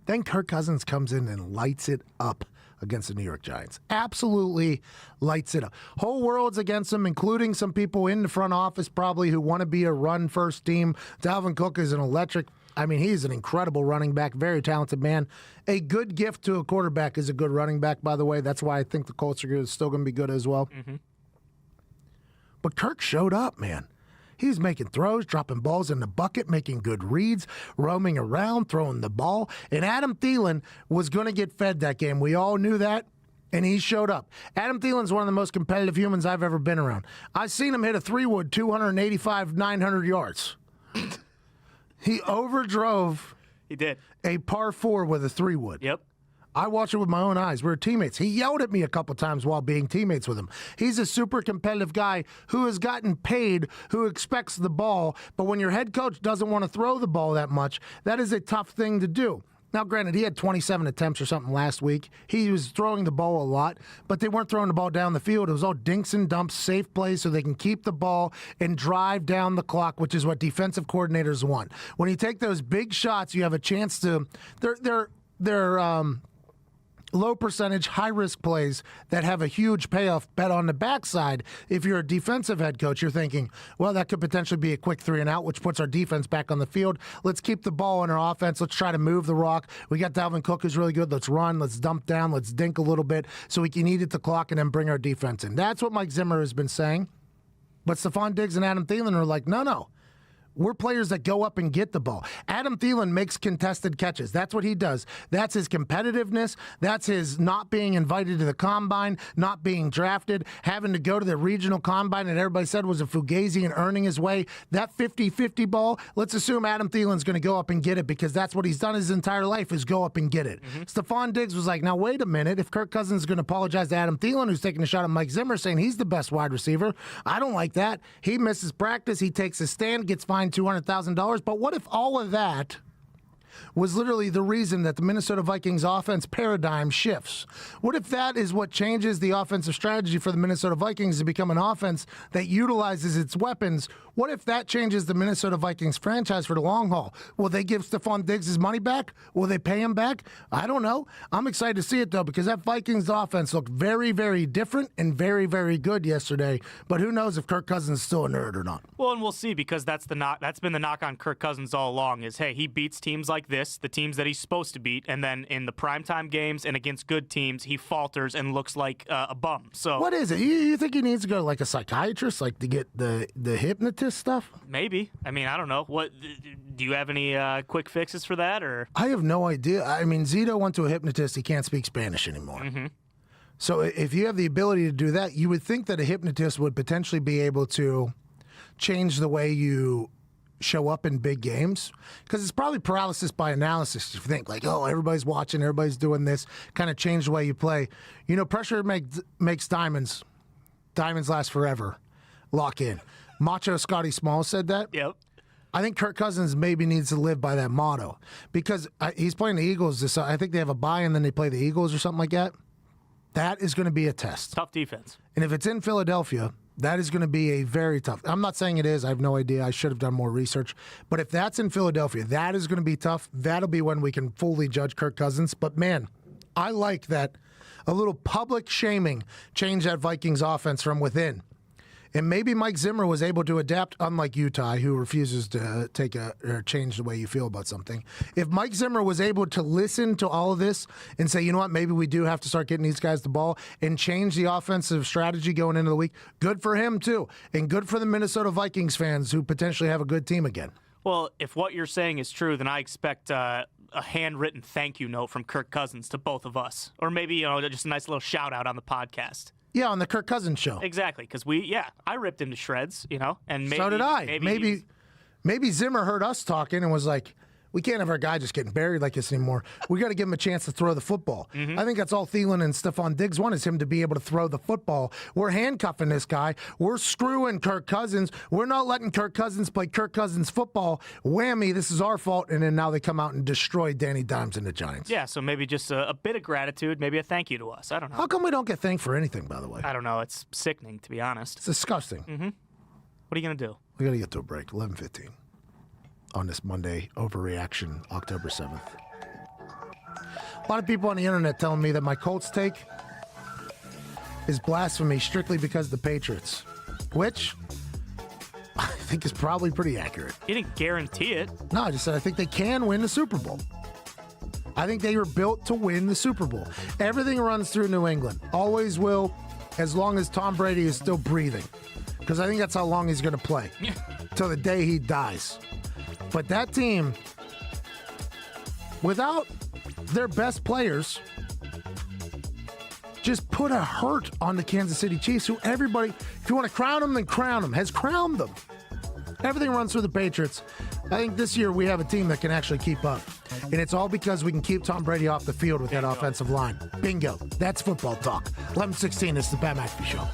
Speaker 1: Then Kirk Cousins comes in and lights it up against the New York Giants. Absolutely lights it up. Whole world's against him, including some people in the front office probably who want to be a run-first team. Dalvin Cook is an electric. I mean, he's an incredible running back, very talented man. A good gift to a quarterback is a good running back, by the way. That's why I think the Colts are still going to be good as well. Mm-hmm. But Kirk showed up, man. He's making throws, dropping balls in the bucket, making good reads, roaming around, throwing the ball. And Adam Thielen was going to get fed that game. We all knew that, and he showed up. Adam Thielen's one of the most competitive humans I've ever been around. I've seen him hit a 3-wood, 285, 900 yards. He overdrove
Speaker 2: He did.
Speaker 1: a par 4 with a 3-wood.
Speaker 2: Yep.
Speaker 1: I watched it with my own eyes. We were teammates. He yelled at me a couple times while being teammates with him. He's a super competitive guy who has gotten paid, who expects the ball. But when your head coach doesn't want to throw the ball that much, that is a tough thing to do. Now, granted, he had 27 attempts or something last week. He was throwing the ball a lot, but they weren't throwing the ball down the field. It was all dinks and dumps, safe plays so they can keep the ball and drive down the clock, which is what defensive coordinators want. When you take those big shots, you have a chance to they're low percentage, high risk plays that have a huge payoff bet on the backside. If you're a defensive head coach, you're thinking, well, that could potentially be a quick 3 and out, which puts our defense back on the field. Let's keep the ball in our offense. Let's try to move the rock. We got Dalvin Cook who's really good. Let's run. Let's dump down. Let's dink a little bit so we can eat at the clock and then bring our defense in. That's what Mike Zimmer has been saying. But Stephon Diggs and Adam Thielen are like, no. We're players that go up and get the ball. Adam Thielen makes contested catches. That's what he does. That's his competitiveness. That's his not being invited to the combine, not being drafted, having to go to the regional combine that everybody said was a fugazi and earning his way. That 50-50 ball, let's assume Adam Thielen's going to go up and get it because that's what he's done his entire life is go up and get it. Mm-hmm. Stephon Diggs was like, now wait a minute. If Kirk Cousins is going to apologize to Adam Thielen, who's taking a shot at Mike Zimmer, saying he's the best wide receiver, I don't like that. He misses practice. He takes a stand, gets fined $200,000. But what if all of that was literally the reason that the Minnesota Vikings offense paradigm shifts? What if that is what changes the offensive strategy for the Minnesota Vikings to become an offense that utilizes its weapons? What if that changes the Minnesota Vikings franchise for the long haul? Will they give Stephon Diggs his money back? Will they pay him back? I don't know. I'm excited to see it, though, because that Vikings offense looked very, very different and very, very good yesterday. But who knows if Kirk Cousins is still a nerd or not?
Speaker 2: Well, and we'll see, because that's been the knock on Kirk Cousins all along is, hey, he beats teams like this, the teams that he's supposed to beat, and then in the primetime games and against good teams, he falters and looks like a bum. So
Speaker 1: what is it? You think he needs to go to like a psychiatrist, like to get the hypnotist stuff?
Speaker 2: Maybe. I mean, I don't know. What do you have any quick fixes for that? Or
Speaker 1: I have no idea. I mean, Zito went to a hypnotist. He can't speak Spanish anymore. Mm-hmm. So if you have the ability to do that, you would think that a hypnotist would potentially be able to change the way you show up in big games, because it's probably paralysis by analysis. You think like, oh, everybody's watching, everybody's doing this, kind of change the way you play. You know, pressure makes diamonds. Diamonds last forever. Lock in. Macho Scotty Small said that.
Speaker 2: Yep.
Speaker 1: I think Kirk Cousins maybe needs to live by that motto, because he's playing the Eagles. I think they have a bye and then they play the Eagles or something like that. That is going to be a test.
Speaker 2: Tough defense.
Speaker 1: And if it's in Philadelphia, that is going to be a very tough. I'm not saying it is. I have no idea. I should have done more research. But if that's in Philadelphia, that is going to be tough. That'll be when we can fully judge Kirk Cousins. But, man, I like that a little public shaming changed that Vikings offense from within. And maybe Mike Zimmer was able to adapt, unlike you, Ty, who refuses to change the way you feel about something. If Mike Zimmer was able to listen to all of this and say, you know what, maybe we do have to start getting these guys the ball and change the offensive strategy going into the week, good for him, too. And good for the Minnesota Vikings fans who potentially have a good team again.
Speaker 2: Well, if what you're saying is true, then I expect a handwritten thank you note from Kirk Cousins to both of us. Or maybe, just a nice little shout out on the podcast.
Speaker 1: Yeah, on the Kirk Cousins show.
Speaker 2: Exactly, because I ripped him to shreds, and maybe,
Speaker 1: so did I. Maybe Zimmer heard us talking and was like, we can't have our guy just getting buried like this anymore. We got to give him a chance to throw the football. Mm-hmm. I think that's all Thielen and Stephon Diggs want, is him to be able to throw the football. We're handcuffing this guy. We're screwing Kirk Cousins. We're not letting Kirk Cousins play Kirk Cousins football. Whammy, this is our fault. And then now they come out and destroy Danny Dimes and the Giants.
Speaker 2: Yeah, so maybe just a bit of gratitude, maybe a thank you to us. I don't know.
Speaker 1: How come we don't get thanked for anything, by the way?
Speaker 2: I don't know. It's sickening, to be honest.
Speaker 1: It's disgusting.
Speaker 2: Mm-hmm. What are you going to do?
Speaker 1: We got to get to a break. 11:15. On this Monday, Overreaction, October 7th. A lot of people on the internet telling me that my Colts take is blasphemy strictly because of the Patriots, which I think is probably pretty accurate.
Speaker 2: You didn't guarantee it.
Speaker 1: No, I just said I think they can win the Super Bowl. I think they were built to win the Super Bowl. Everything runs through New England. Always will, as long as Tom Brady is still breathing. Because I think that's how long he's going to play. Till the day he dies. But that team, without their best players, just put a hurt on the Kansas City Chiefs, who everybody, if you want to crown them, then crown them, has crowned them. Everything runs through the Patriots. I think this year we have a team that can actually keep up. And it's all because we can keep Tom Brady off the field with that offensive line. Bingo. That's football talk. 11:16, this is the Pat McAfee Show.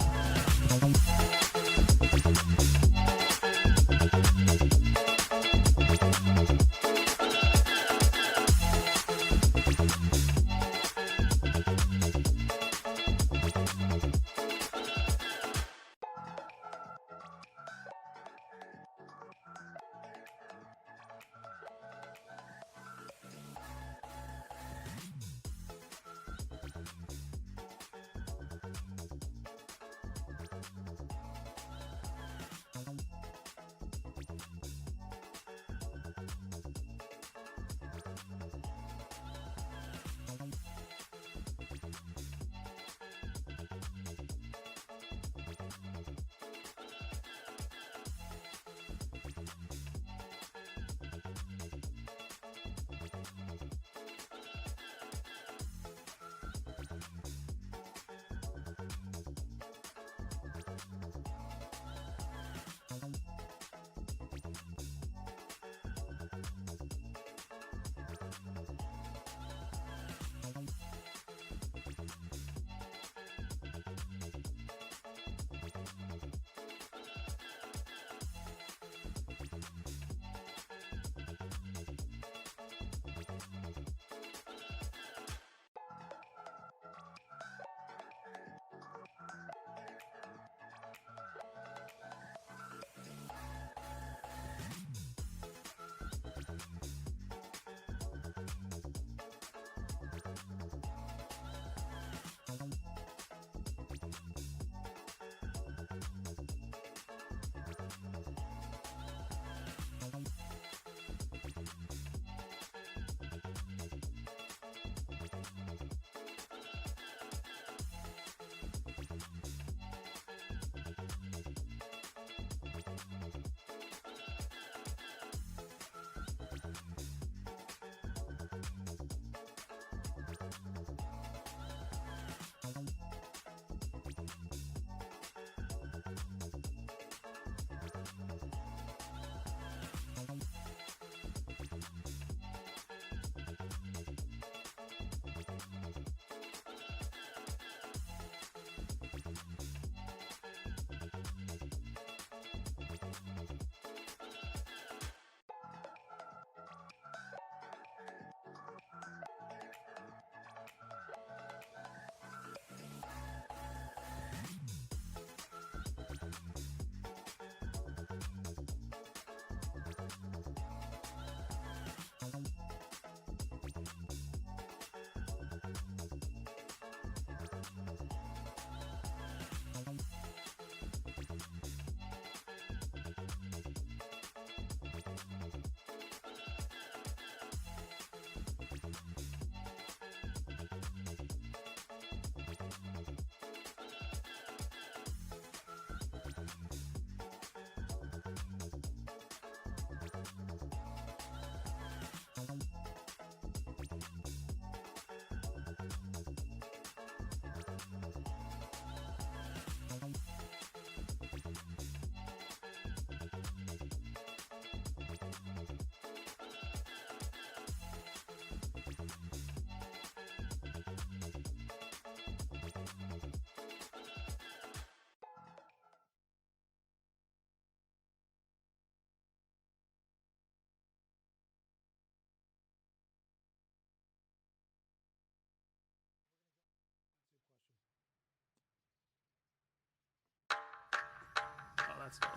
Speaker 2: Oh, that's dope.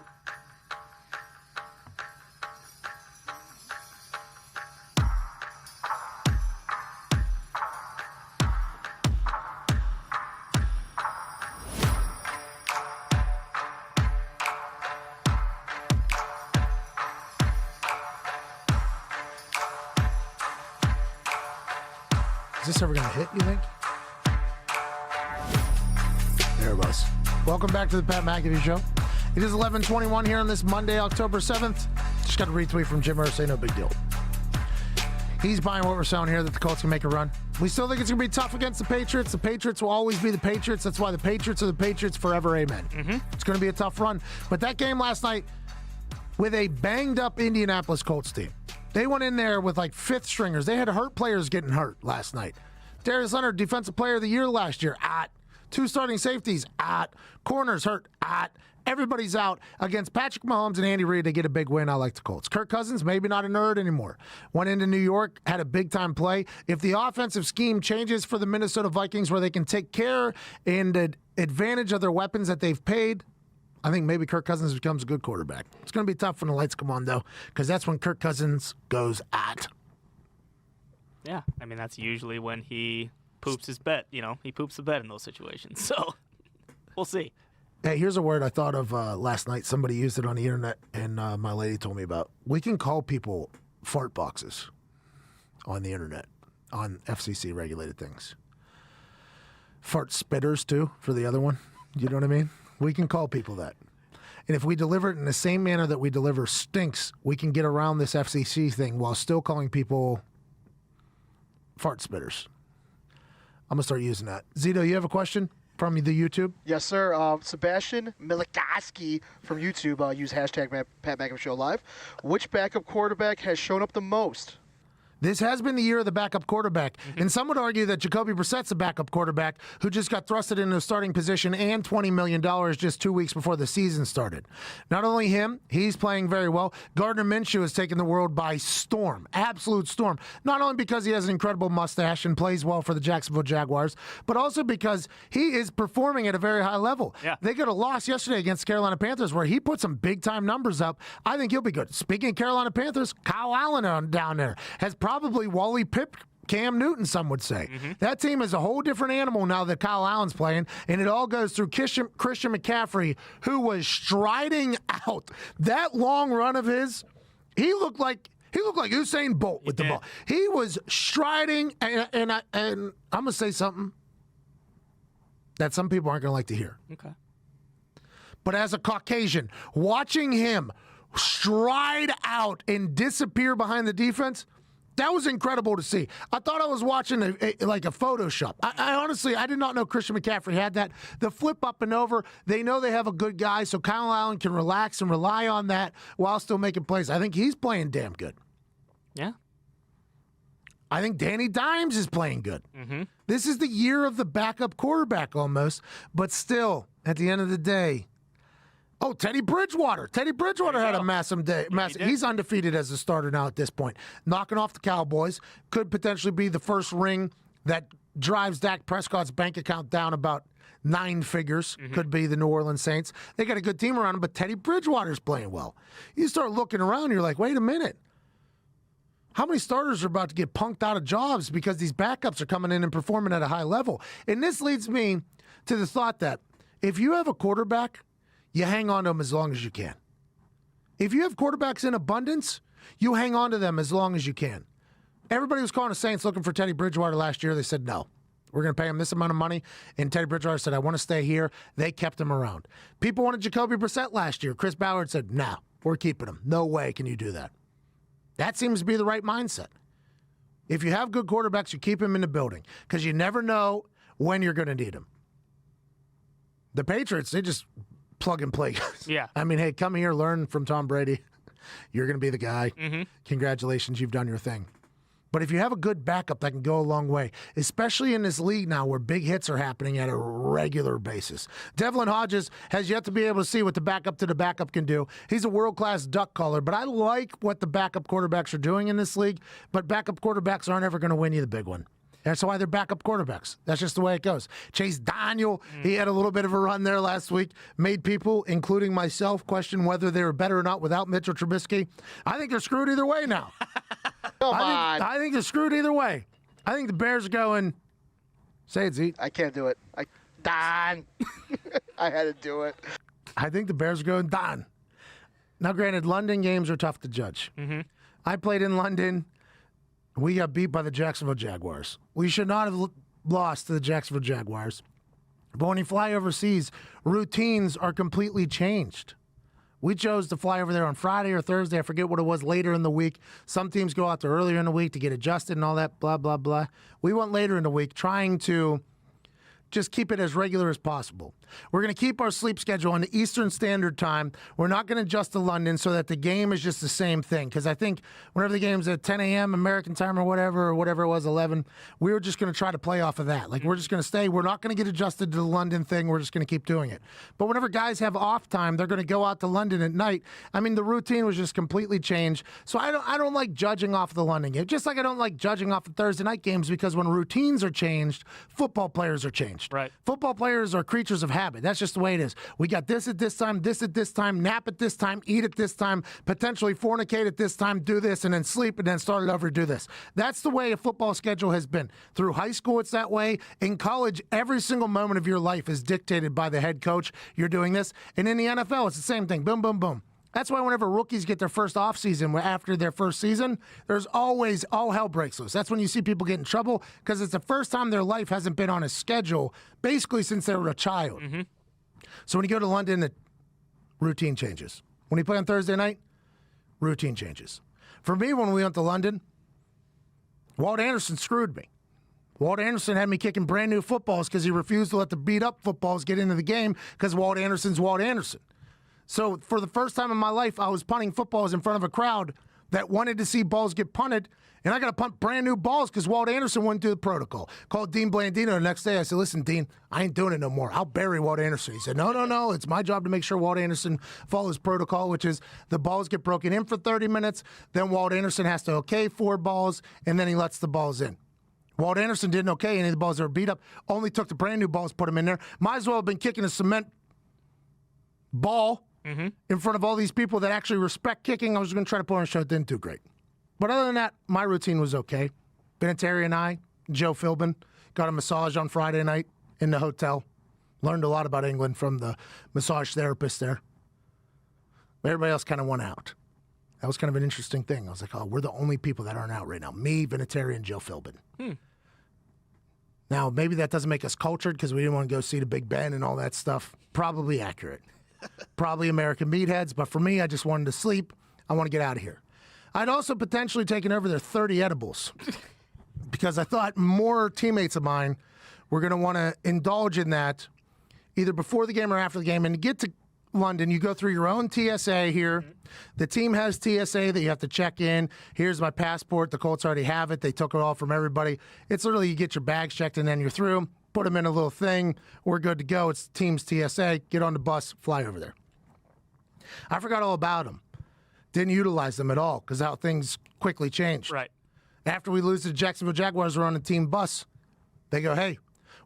Speaker 1: this ever going to hit, you think? There it was. Welcome back to the Pat McAfee Show. It is 11:21 here on this Monday, October 7th. Just got a retweet from Jim Irsay, no big deal. He's buying what we're selling here, that the Colts can make a run. We still think it's going to be tough against the Patriots. The Patriots will always be the Patriots. That's why the Patriots are the Patriots forever, amen. It's going to be a tough run. But that game last night with a banged-up Indianapolis Colts team. They went in there with like fifth stringers. They had hurt players getting hurt last night. Darius Leonard, Defensive Player of the Year last year, two starting safeties, corners hurt, Everybody's out against Patrick Mahomes and Andy Reid to get a big win. I like the Colts. Kirk Cousins, maybe not a nerd anymore. Went into New York, had a big-time play. If the offensive scheme changes for the Minnesota Vikings where they can take care and advantage of their weapons that they've paid, I think maybe Kirk Cousins becomes a good quarterback. It's going to be tough when the lights come on, though, because that's when Kirk Cousins goes at.
Speaker 2: Yeah, I mean, that's usually when he poops his bed. You know, he poops the bed in those situations. So we'll see.
Speaker 1: Hey, here's a word I thought of last night. Somebody used it on the internet, and my lady told me about. We can call people fart boxes on the internet, on FCC-regulated things. Fart spitters, too, for the other one. You know what I mean? We can call people that. And if we deliver it in the same manner that we deliver stinks, we can get around this FCC thing while still calling people fart spitters. I'm going to start using that. Zito, you have a question from the YouTube?
Speaker 4: Yes, sir. Sebastian Milikoski from YouTube use hashtag Pat McAfee Show Live. Which backup quarterback has shown up the most?
Speaker 1: This has been the year of the backup quarterback. And some would argue that Jacoby Brissett's a backup quarterback who just got thrusted into a starting position and $20 million just 2 weeks before the season started. Not only him, he's playing very well. Gardner Minshew has taken the world by storm, absolute storm. Not only because he has an incredible mustache and plays well for the Jacksonville Jaguars, but also because he is performing at a very high level.
Speaker 2: Yeah.
Speaker 1: They got a loss yesterday against the Carolina Panthers where he put some big-time numbers up. I think he'll be good. Speaking of Carolina Panthers, Kyle Allen down there has probably Wally Pip Cam Newton, some would say. That team is a whole different animal now that Kyle Allen's playing, and it all goes through Christian McCaffrey, who was striding out. That long run of his, he looked like Usain Bolt with the ball. He was striding, and I'm going to say something that some people aren't going to like to hear.
Speaker 2: Okay.
Speaker 1: But as a Caucasian, watching him stride out and disappear behind the defense, that was incredible to see. I thought I was watching a Photoshop. I honestly, I did not know Christian McCaffrey had that. The flip up and over, they know they have a good guy, so Kyle Allen can relax and rely on that while still making plays. I think he's playing damn good.
Speaker 2: Yeah.
Speaker 1: I think Danny Dimes is playing good. This is the year of the backup quarterback almost, but still, at the end of the day, Teddy Bridgewater. Teddy Bridgewater had a massive day. He's undefeated as a starter now at this point. Knocking off the Cowboys. Could potentially be the first ring that drives Dak Prescott's bank account down about 9 figures. Could be the New Orleans Saints. They got a good team around them, but Teddy Bridgewater's playing well. You start looking around, you're like, wait a minute. How many starters are about to get punked out of jobs because these backups are coming in and performing at a high level? And this leads me to the thought that if you have a quarterback, you hang on to them as long as you can. If you have quarterbacks in abundance, you hang on to them as long as you can. Everybody was calling the Saints looking for Teddy Bridgewater last year. They said, no, we're going to pay him this amount of money. And Teddy Bridgewater said, I want to stay here. They kept him around. People wanted Jacoby Brissett last year. Chris Ballard said, no, we're keeping him. No way can you do that. That seems to be the right mindset. If you have good quarterbacks, you keep them in the building because you never know when you're going to need them. The Patriots, they just plug and play.
Speaker 2: Yeah.
Speaker 1: I mean, hey, come here, learn from Tom Brady. You're going to be the guy. Congratulations, you've done your thing. But if you have a good backup, that can go a long way, especially in this league now where big hits are happening at a regular basis. Devlin Hodges has yet to be able to see what the backup to the backup can do. He's a world-class duck caller, but I like what the backup quarterbacks are doing in this league, but backup quarterbacks aren't ever going to win you the big one. That's why they're backup quarterbacks. That's just the way it goes. Chase Daniel, he had a little bit of a run there last week, made people, including myself, question whether they were better or not without Mitchell Trubisky. I think they're screwed either way now. I think they're screwed either way. I think the Bears are going, say it, Zeke.
Speaker 4: I can't do it. Don. I had to do it.
Speaker 1: I think the Bears are going, Don. Now, granted, London games are tough to judge. I played in London We got beat by the Jacksonville Jaguars. We should not have lost to the Jacksonville Jaguars. But when you fly overseas, routines are completely changed. We chose to fly over there on Friday or Thursday. I forget what it was, later in the week. Some teams go out there earlier in the week to get adjusted and all that, blah, blah, blah. We went later in the week trying to just keep it as regular as possible. We're going to keep our sleep schedule on the Eastern Standard Time. We're not going to adjust to London so that the game is just the same thing. Because I think whenever the game's at 10 a.m. American time or whatever it was, 11, we were just going to try to play off of that. Like, we're just going to stay. We're not going to get adjusted to the London thing. We're just going to keep doing it. But whenever guys have off time, they're going to go out to London at night. I mean, the routine was just completely changed. So I don't like judging off the London game. Just like I don't like judging off the Thursday night games, because when routines are changed, football players are changed.
Speaker 2: Right.
Speaker 1: Football players are creatures of habit. That's just the way it is. We got this at this time, nap at this time, eat at this time, potentially fornicate at this time, do this, and then sleep, and then start it over, do this. That's the way a football schedule has been. Through high school, it's that way. In college, every single moment of your life is dictated by the head coach. You're doing this. And in the NFL, it's the same thing. Boom, boom, boom. That's why whenever rookies get their first offseason after their first season, there's always all hell breaks loose. That's when you see people get in trouble, because it's the first time their life hasn't been on a schedule basically since they were a child. Mm-hmm. So when you go to London, the routine changes. When you play on Thursday night, routine changes. For me, when we went to London, Walt Anderson screwed me. Walt Anderson had me kicking brand new footballs because he refused to let the beat-up footballs get into the game, because Walt Anderson's Walt Anderson. So for the first time in my life, I was punting footballs in front of a crowd that wanted to see balls get punted, and I got to punt brand new balls because Walt Anderson wouldn't do the protocol. Called Dean Blandino the next day. I said, listen, Dean, I ain't doing it no more. I'll bury Walt Anderson. He said, no. It's my job to make sure Walt Anderson follows protocol, which is the balls get broken in for 30 minutes. Then Walt Anderson has to okay 4 balls, and then he lets the balls in. Walt Anderson didn't okay any of the balls that were beat up. Only took the brand new balls, put them in there. Might as well have been kicking a cement ball in front of all these people that actually respect kicking. I was going to try to put on a show. It didn't do great. But other than that, my routine was okay. Vinatieri and I, Joe Philbin, got a massage on Friday night in the hotel. Learned a lot about England from the massage therapist there. But everybody else kind of went out. That was kind of an interesting thing. I was like, oh, we're the only people that aren't out right now. Me, Vinatieri, and Joe Philbin. Now, maybe that doesn't make us cultured because we didn't want to go see the Big Ben and all that stuff. Probably accurate. Probably American meatheads, but for me, I just wanted to sleep. I want to get out of here. I'd also potentially taken over their 30 edibles because I thought more teammates of mine were going to want to indulge in that either before the game or after the game. And to get to London, you go through your own TSA here. The team has TSA that you have to check in. Here's my passport. The Colts already have it. They took it all from everybody. It's literally you get your bags checked and then you're through. Put them in a little thing. We're good to go. It's team's TSA. Get on the bus, fly over there. I forgot all about them. Didn't utilize them at all because how things quickly changed.
Speaker 2: Right.
Speaker 1: After we lose to the Jacksonville Jaguars, we're on a team bus. They go, hey,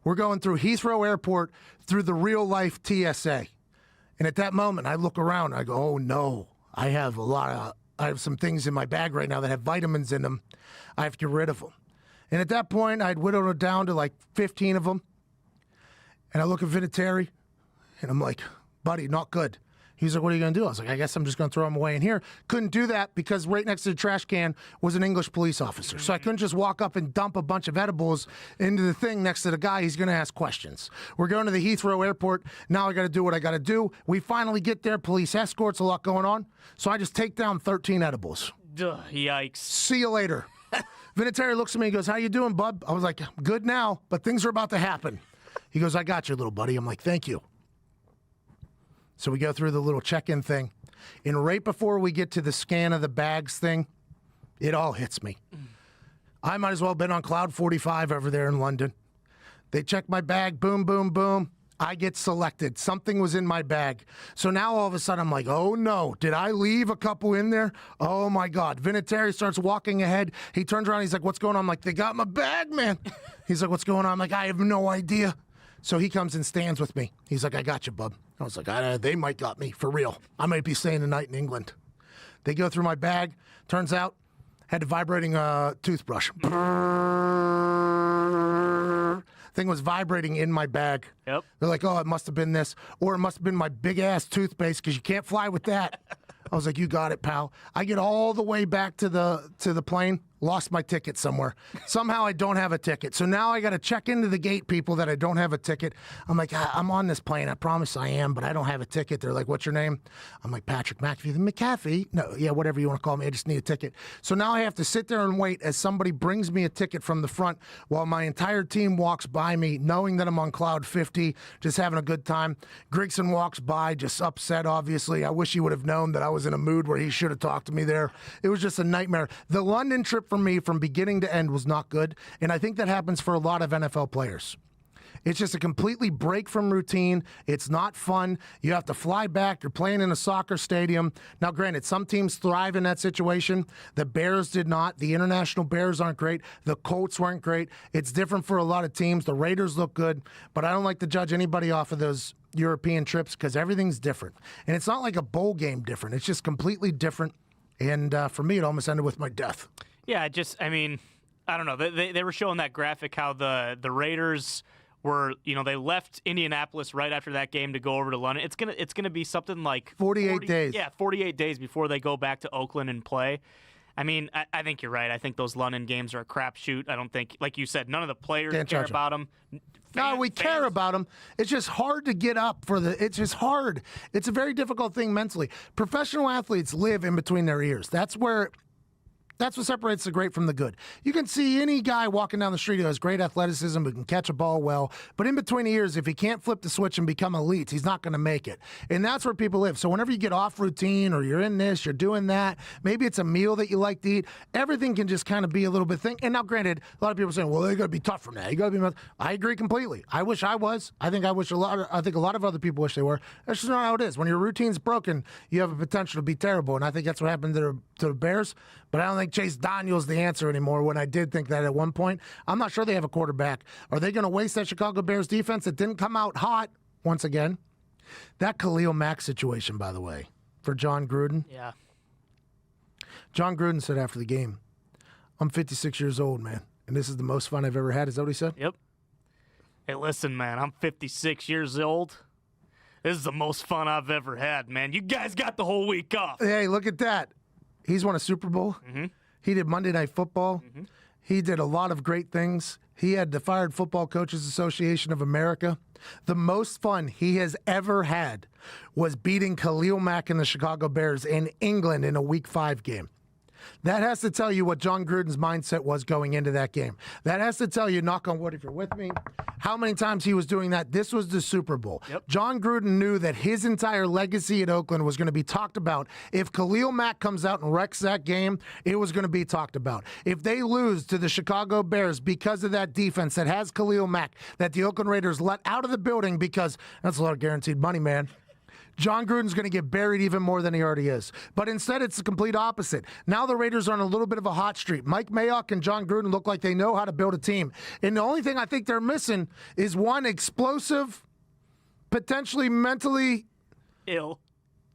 Speaker 1: we're going through Heathrow Airport through the real-life TSA. And at that moment, I look around. I go, oh, no. I have some things in my bag right now that have vitamins in them. I have to get rid of them. And at that point, I'd whittled it down to like 15 of them. And I look at Vinatieri, and I'm like, buddy, not good. He's like, what are you going to do? I was like, I guess I'm just going to throw them away in here. Couldn't do that because right next to the trash can was an English police officer. So I couldn't just walk up and dump a bunch of edibles into the thing next to the guy. He's going to ask questions. We're going to the Heathrow Airport. Now I got to do what I got to do. We finally get there. Police escorts, a lot going on. So I just take down 13 edibles.
Speaker 2: Yikes.
Speaker 1: See you later. Vinatieri looks at me and goes, how you doing, bub? I was like, good now, but things are about to happen. He goes, I got you, little buddy. I'm like, thank you. So we go through the little check-in thing. And right before we get to the scan of the bags thing, it all hits me. I might as well have been on Cloud 45 over there in London. They check my bag, boom, boom, boom. I get selected. Something was in my bag. So now all of a sudden I'm like, oh no, did I leave a couple in there? Oh my God. Vinatieri starts walking ahead. He turns around, he's like, what's going on? I'm like, they got my bag, man. He's like, what's going on? I'm like, I have no idea. So he comes and stands with me. He's like, I got you, bub. I was like, they might got me, for real. I might be staying the night in England. They go through my bag. Turns out, had a vibrating toothbrush. Thing was vibrating in my bag.
Speaker 2: Yep.
Speaker 1: They're like, oh, it must have been this. Or it must have been my big-ass toothpaste because you can't fly with that. I was like, you got it, pal. I get all the way back to the plane, lost my ticket somewhere. Somehow I don't have a ticket. So now I got to check into the gate people that I don't have a ticket. I'm like, I'm on this plane. I promise I am, but I don't have a ticket. They're like, what's your name? I'm like, Patrick McAfee. The McAfee? No, yeah, whatever you want to call me. I just need a ticket. So now I have to sit there and wait as somebody brings me a ticket from the front while my entire team walks by me, knowing that I'm on cloud 50, just having a good time. Grigson walks by, just upset, obviously. I wish he would have known that I was in a mood where he should have talked to me there. It was just a nightmare. The London trip for me from beginning to end was not good, and I think that happens for a lot of NFL players. It's just a completely break from routine. It's not fun. You have to fly back. You're playing in a soccer stadium. Now, granted, some teams thrive in that situation. The Bears did not. The international Bears aren't great. The Colts weren't great. It's different for a lot of teams. The Raiders look good, but I don't like to judge anybody off of those European trips because everything's different. And it's not like a bowl game different. It's just completely different. And for me, it almost ended with my death.
Speaker 2: Yeah, I mean, I don't know. They were showing that graphic how the Raiders were, they left Indianapolis right after that game to go over to London. It's gonna be something like
Speaker 1: 48 days.
Speaker 2: Yeah, 48 days before they go back to Oakland and play. I mean, I think you're right. I think those London games are a crapshoot. I don't think, like you said, none of the players care about them.
Speaker 1: No, we care about them. It's just hard to get up for it's just hard. It's a very difficult thing mentally. Professional athletes live in between their ears. That's what separates the great from the good. You can see any guy walking down the street who has great athleticism, who can catch a ball well, but in between the ears, if he can't flip the switch and become elite, he's not going to make it. And that's where people live. So whenever you get off routine or you're in this, you're doing that, maybe it's a meal that you like to eat, everything can just kind of be a little bit thing. And now, granted, a lot of people are saying, well, they got to be tough from that. You got to be. I agree completely. I wish I was. I think a lot of other people wish they were. That's just not how it is. When your routine's broken, you have a potential to be terrible. And I think that's what happened to the Bears. But I don't think Chase Daniel's the answer anymore when I did think that at one point. I'm not sure they have a quarterback. Are they going to waste that Chicago Bears defense that didn't come out hot once again? That Khalil Mack situation, by the way, for Jon Gruden.
Speaker 2: Yeah.
Speaker 1: Jon Gruden said after the game, I'm 56 years old, man, and this is the most fun I've ever had. Is that what he said?
Speaker 2: Yep. Hey, listen, man, I'm 56 years old. This is the most fun I've ever had, man. You guys got the whole week off.
Speaker 1: Hey, look at that. He's won a Super Bowl. Mm-hmm. He did Monday Night Football. Mm-hmm. He did a lot of great things. He had the Fired Football Coaches Association of America. The most fun he has ever had was beating Khalil Mack and the Chicago Bears in England in a Week 5 game. That has to tell you what Jon Gruden's mindset was going into that game. That has to tell you, knock on wood if you're with me, how many times he was doing that. This was the Super Bowl. Yep. Jon Gruden knew that his entire legacy at Oakland was going to be talked about. If Khalil Mack comes out and wrecks that game, it was going to be talked about. If they lose to the Chicago Bears because of that defense that has Khalil Mack, that the Oakland Raiders let out of the building because that's a lot of guaranteed money, man. Jon Gruden's going to get buried even more than he already is. But instead, it's the complete opposite. Now the Raiders are on a little bit of a hot streak. Mike Mayock and Jon Gruden look like they know how to build a team. And the only thing I think they're missing is one explosive, potentially mentally ill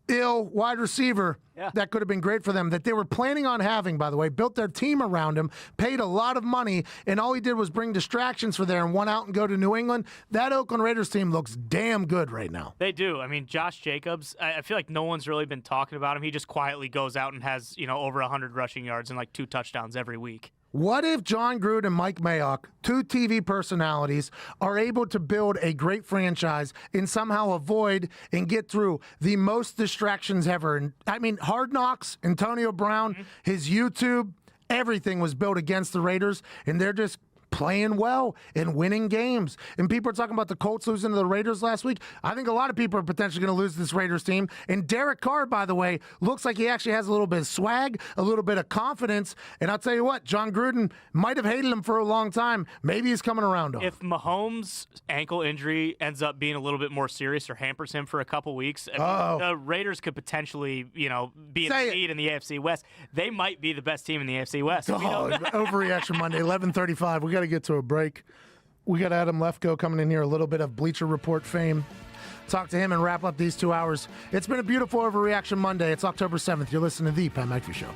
Speaker 1: wide receiver that could have been great for them, that they were planning on having, by the way, built their team around him, paid a lot of money, and all he did was bring distractions for there and went out and go to New England. That Oakland Raiders team looks damn good right now.
Speaker 2: They do. I mean, Josh Jacobs, I feel like no one's really been talking about him. He just quietly goes out and has, over 100 rushing yards and like 2 touchdowns every week.
Speaker 1: What if Jon Gruden and Mike Mayock, 2 TV personalities, are able to build a great franchise and somehow avoid and get through the most distractions ever? And I mean, Hard Knocks, Antonio Brown, his YouTube, everything was built against the Raiders, and they're just playing well and winning games. And people are talking about the Colts losing to the Raiders last week. I think a lot of people are potentially going to lose this Raiders team. And Derek Carr, by the way, looks like he actually has a little bit of swag, a little bit of confidence. And I'll tell you what, Jon Gruden might have hated him for a long time. Maybe he's coming around on him.
Speaker 2: If Mahomes' ankle injury ends up being a little bit more serious or hampers him for a couple weeks, the Raiders could potentially, be in the lead in the AFC West. They might be the best team in the AFC West.
Speaker 1: Overreaction Monday, 11:35. We got to get to a break. We got Adam Lefkoe coming in here, a little bit of Bleacher Report fame. Talk to him and wrap up these 2 hours. It's been a beautiful Overreaction Monday. It's October 7th. You're listening to The Pat McAfee Show.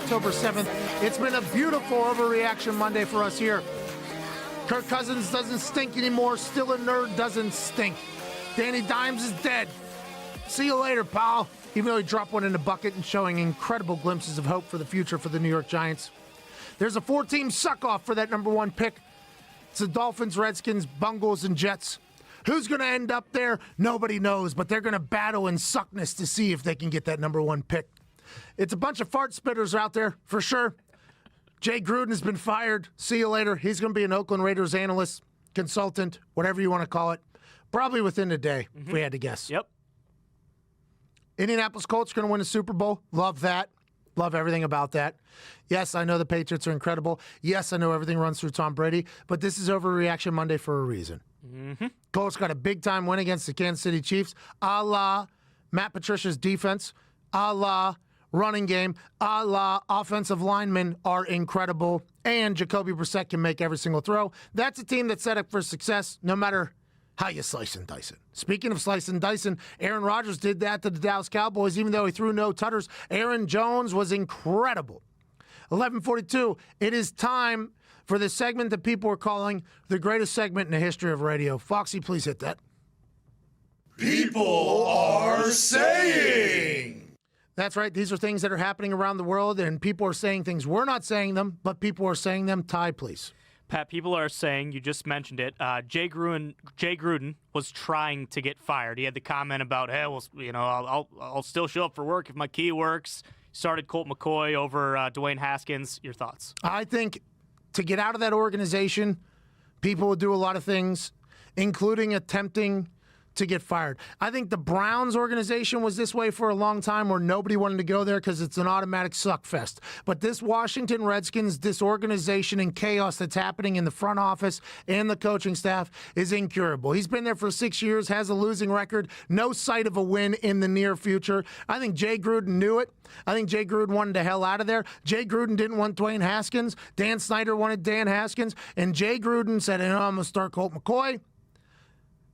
Speaker 1: October 7th. It's been a beautiful Overreaction Monday for us here. Kirk Cousins doesn't stink anymore. Still a nerd doesn't stink. Danny Dimes is dead. See you later, pal. Even though he dropped one in the bucket and showing incredible glimpses of hope for the future for the New York Giants. There's a 4-team suck-off for that number 1 pick. It's the Dolphins, Redskins, Bungles, and Jets. Who's going to end up there? Nobody knows, but they're going to battle in suckness to see if they can get that number 1 pick. It's a bunch of fart spitters out there, for sure. Jay Gruden has been fired. See you later. He's going to be an Oakland Raiders analyst, consultant, whatever you want to call it. Probably within a day, if we had to guess.
Speaker 2: Yep.
Speaker 1: Indianapolis Colts are going to win the Super Bowl. Love that. Love everything about that. Yes, I know the Patriots are incredible. Yes, I know everything runs through Tom Brady, but this is Overreaction Monday for a reason. Colts got a big-time win against the Kansas City Chiefs, a la Matt Patricia's defense, a la running game, a la offensive linemen are incredible, and Jacoby Brissett can make every single throw. That's a team that's set up for success no matter how you slice and dice it. Speaking of slice and dicing, Aaron Rodgers did that to the Dallas Cowboys, even though he threw no tutters. Aaron Jones was incredible. 11:42, it is time for the segment that people are calling the greatest segment in the history of radio. Foxy, please hit that.
Speaker 3: People are saying.
Speaker 1: That's right. These are things that are happening around the world, and people are saying things. We're not saying them, but people are saying them. Ty, please.
Speaker 2: Pat, people are saying, you just mentioned it, Jay Gruden was trying to get fired. He had the comment about, hey, well, you know, I'll still show up for work if my key works. Started Colt McCoy over Dwayne Haskins. Your thoughts?
Speaker 1: I think to get out of that organization, people will do a lot of things, including attempting to get fired. I think the Browns organization was this way for a long time where nobody wanted to go there because it's an automatic suck fest. But this Washington Redskins disorganization and chaos that's happening in the front office and the coaching staff is incurable. He's been there for 6 years, has a losing record, no sight of a win in the near future. I think Jay Gruden knew it. I think Jay Gruden wanted the hell out of there. Jay Gruden didn't want Dwayne Haskins. Dan Snyder wanted Dan Haskins. And Jay Gruden said, I'm going to start Colt McCoy.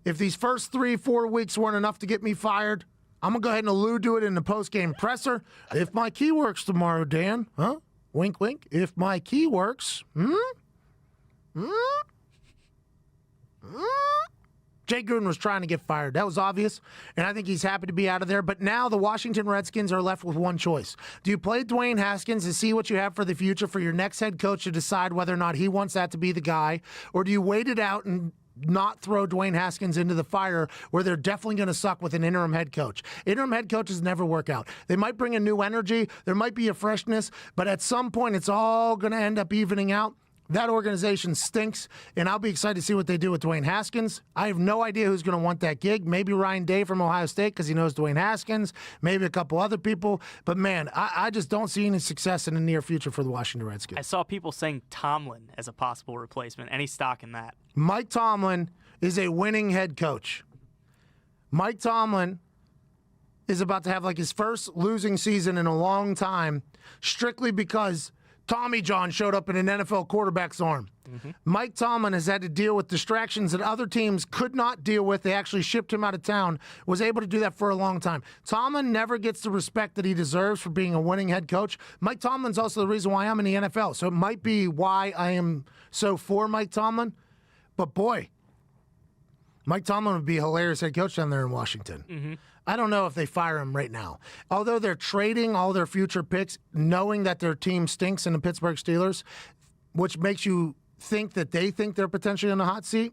Speaker 1: If these first 3-4 weeks weren't enough to get me fired, I'm going to go ahead and allude to it in the post-game presser. If my key works tomorrow, Dan, huh? Wink, wink. If my key works, Jay Gruden was trying to get fired. That was obvious, and I think he's happy to be out of there. But now the Washington Redskins are left with one choice. Do you play Dwayne Haskins to see what you have for the future for your next head coach to decide whether or not he wants that to be the guy, or do you wait it out and not throw Dwayne Haskins into the fire where they're definitely going to suck with an interim head coach? Interim head coaches never work out. They might bring a new energy. There might be a freshness, but at some point it's all going to end up evening out. That organization stinks, and I'll be excited to see what they do with Dwayne Haskins. I have no idea who's going to want that gig. Maybe Ryan Day from Ohio State because he knows Dwayne Haskins. Maybe a couple other people. But, man, I just don't see any success in the near future for the Washington Redskins.
Speaker 2: I saw people saying Tomlin as a possible replacement. Any stock in that?
Speaker 1: Mike Tomlin is a winning head coach. Mike Tomlin is about to have like his first losing season in a long time strictly because Tommy John showed up in an NFL quarterback's arm. Mike Tomlin has had to deal with distractions that other teams could not deal with. They actually shipped him out of town, was able to do that for a long time. Tomlin never gets the respect that he deserves for being a winning head coach. Mike Tomlin's also the reason why I'm in the NFL, so it might be why I am so for Mike Tomlin. But boy, Mike Tomlin would be a hilarious head coach down there in Washington. I don't know if they fire him right now. Although they're trading all their future picks, knowing that their team stinks in the Pittsburgh Steelers, which makes you think that they think they're potentially in the hot seat,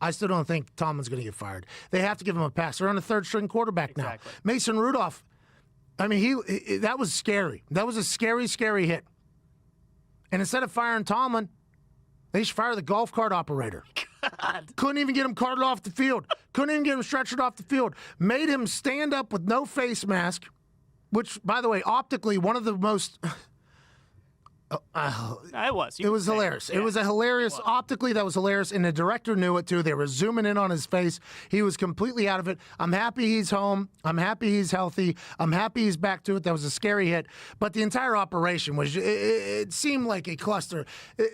Speaker 1: I still don't think Tomlin's going to get fired. They have to give him a pass. They're on a third-string quarterback now. Mason Rudolph, I mean, that was scary. That was a scary, scary hit. And instead of firing Tomlin, they should fire the golf cart operator. Couldn't even get him carted off the field. Couldn't even get him stretchered off the field. Made him stand up with no face mask, which, by the way, optically, one of the most
Speaker 2: It was.
Speaker 1: It was hilarious. It was a hilarious. Optically, that was hilarious, and the director knew it too. They were zooming in on his face. He was completely out of it. I'm happy he's home. I'm happy he's healthy. I'm happy he's back to it. That was a scary hit, but the entire operation was. It seemed like a cluster.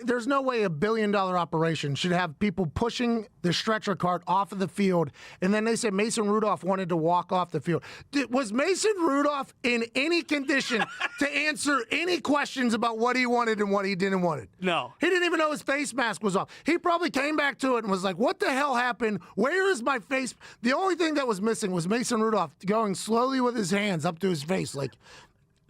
Speaker 1: There's no way $1 billion operation should have people pushing the stretcher cart off of the field, and then they said Mason Rudolph wanted to walk off the field. Was Mason Rudolph in any condition to answer any questions about what he wanted and what he didn't want it?
Speaker 2: No.
Speaker 1: He didn't even know his face mask was off. He probably came back to it and was like, what the hell happened? Where is my face? The only thing that was missing was Mason Rudolph going slowly with his hands up to his face like,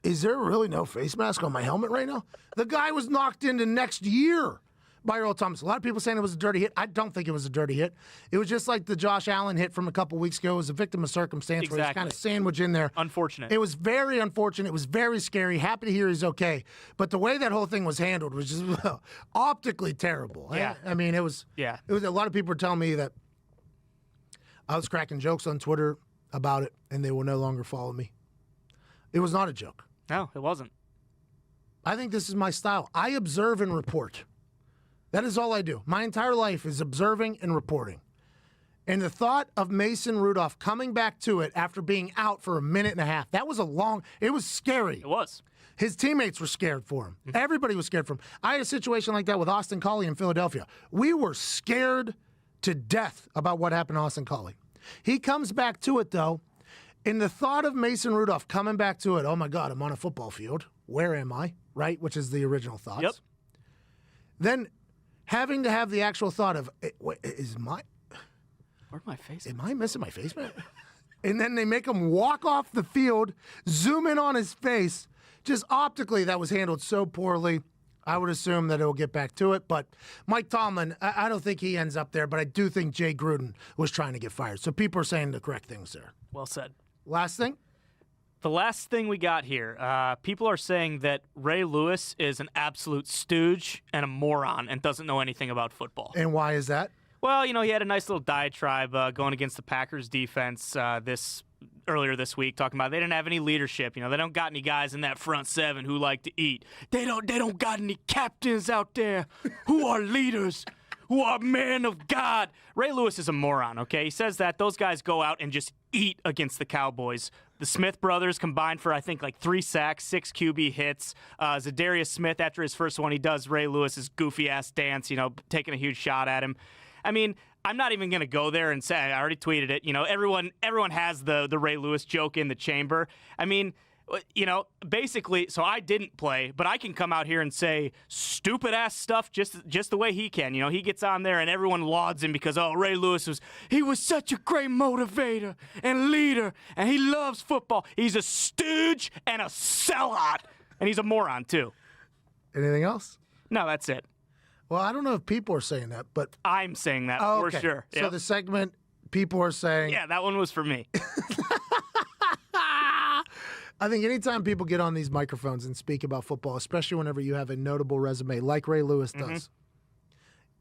Speaker 1: is there really no face mask on my helmet right now? The guy was knocked into next year by Earl Thomas. A lot of people saying it was a dirty hit. I don't think it was a dirty hit. It was just like the Josh Allen hit from a couple weeks ago. It was a victim of circumstance where he's kind of sandwiched in there.
Speaker 2: Unfortunate.
Speaker 1: It was very unfortunate. It was very scary. Happy to hear he's okay. But the way that whole thing was handled was just optically terrible.
Speaker 2: Yeah.
Speaker 1: I mean, it was.
Speaker 2: Yeah.
Speaker 1: It was. A lot of people were telling me that I was cracking jokes on Twitter about it, and they will no longer follow me. It was not a joke.
Speaker 2: No, it wasn't.
Speaker 1: I think this is my style. I observe and report. That is all I do. My entire life is observing and reporting. And the thought of Mason Rudolph coming back to it after being out for a minute and a half, that was it was scary.
Speaker 2: It was.
Speaker 1: His teammates were scared for him. Everybody was scared for him. I had a situation like that with Austin Collie in Philadelphia. We were scared to death about what happened to Austin Collie. He comes back to it, though, and the thought of Mason Rudolph coming back to it, oh, my God, I'm on a football field. Where am I? Right? Which is the original thoughts.
Speaker 2: Yep.
Speaker 1: Then having to have the actual thought of, where'd
Speaker 2: my face?
Speaker 1: am I missing my face, man? And then they make him walk off the field, zoom in on his face. Just optically, that was handled so poorly. I would assume that it'll get back to it. But Mike Tomlin, I don't think he ends up there, but I do think Jay Gruden was trying to get fired. So people are saying the correct things there.
Speaker 2: Well said.
Speaker 1: Last thing?
Speaker 2: The last thing we got here, people are saying that Ray Lewis is an absolute stooge and a moron and doesn't know anything about football.
Speaker 1: And why is that?
Speaker 2: Well, he had a nice little diatribe going against the Packers defense earlier this week, talking about they didn't have any leadership. They don't got any guys in that front seven who like to eat. They don't got any captains out there who are leaders, who are men of God. Ray Lewis is a moron, okay? He says that those guys go out and just eat against the Cowboys. The Smith brothers combined for, I think, like 3 sacks, 6 QB hits. Zadarius Smith, after his first one, he does Ray Lewis's goofy-ass dance, taking a huge shot at him. I mean, I'm not even going to go there and say, I already tweeted it. Everyone has the Ray Lewis joke in the chamber. I mean, basically, so I didn't play, but I can come out here and say stupid-ass stuff just the way he can. He gets on there and everyone lauds him because, Ray Lewis was such a great motivator and leader, and he loves football. He's a stooge and a sellout, and he's a moron, too.
Speaker 1: Anything else?
Speaker 2: No, that's it.
Speaker 1: Well, I don't know if people are saying that, but
Speaker 2: I'm saying that for sure.
Speaker 1: So
Speaker 2: Yep.
Speaker 1: the segment, people are saying...
Speaker 2: Yeah, that one was for me.
Speaker 1: I think anytime people get on these microphones and speak about football, especially whenever you have a notable resume like Ray Lewis does,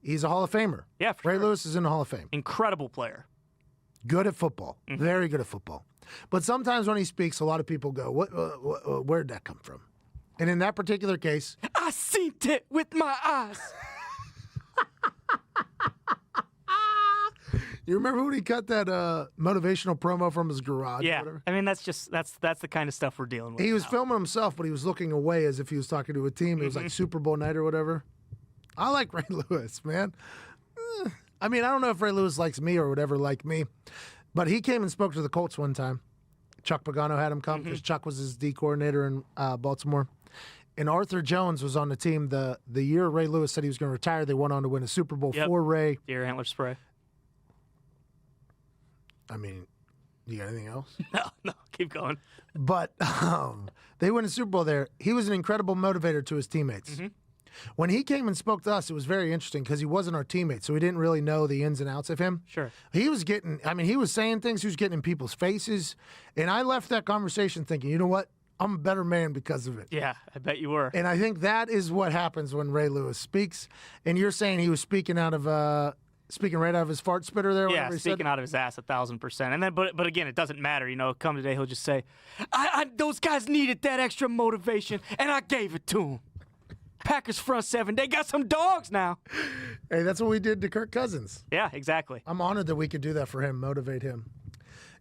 Speaker 1: he's a Hall of Famer.
Speaker 2: Yeah, for
Speaker 1: Ray
Speaker 2: sure.
Speaker 1: Lewis is in the Hall of Fame.
Speaker 2: Incredible player.
Speaker 1: Good at football. Very good at football. But sometimes when he speaks, a lot of people go, where'd that come from? And in that particular case...
Speaker 2: I seen it with my eyes.
Speaker 1: You remember when he cut that motivational promo from his garage?
Speaker 2: Yeah,
Speaker 1: Or whatever?
Speaker 2: I mean that's the kind of stuff we're dealing with.
Speaker 1: He was
Speaker 2: now.
Speaker 1: filming himself, but he was looking away as if he was talking to a team. It was like Super Bowl night or whatever. I like Ray Lewis, man. I mean, I don't know if Ray Lewis likes me or whatever like me, but he came and spoke to the Colts one time. Chuck Pagano had him come because Chuck was his D coordinator in Baltimore. And Arthur Jones was on the team the year Ray Lewis said he was going to retire. They went on to win a Super Bowl for Ray.
Speaker 2: Deer antler spray.
Speaker 1: I mean, you got anything else?
Speaker 2: No, keep going.
Speaker 1: But they won a Super Bowl there. He was an incredible motivator to his teammates. When he came and spoke to us, it was very interesting because he wasn't our teammate, so we didn't really know the ins and outs of him.
Speaker 2: Sure.
Speaker 1: He was he was saying things, he was getting in people's faces, and I left that conversation thinking, you know what? I'm a better man because of it.
Speaker 2: Yeah, I bet you were.
Speaker 1: And I think that is what happens when Ray Lewis speaks. And you're saying he was speaking right out of his fart spitter there?
Speaker 2: Yeah, speaking out of his ass 1,000%. And then, but again, it doesn't matter. Come today, he'll just say, those guys needed that extra motivation, and I gave it to them. Packers front seven, they got some dogs now.
Speaker 1: Hey, that's what we did to Kirk Cousins.
Speaker 2: Yeah, exactly.
Speaker 1: I'm honored that we could do that for him, motivate him.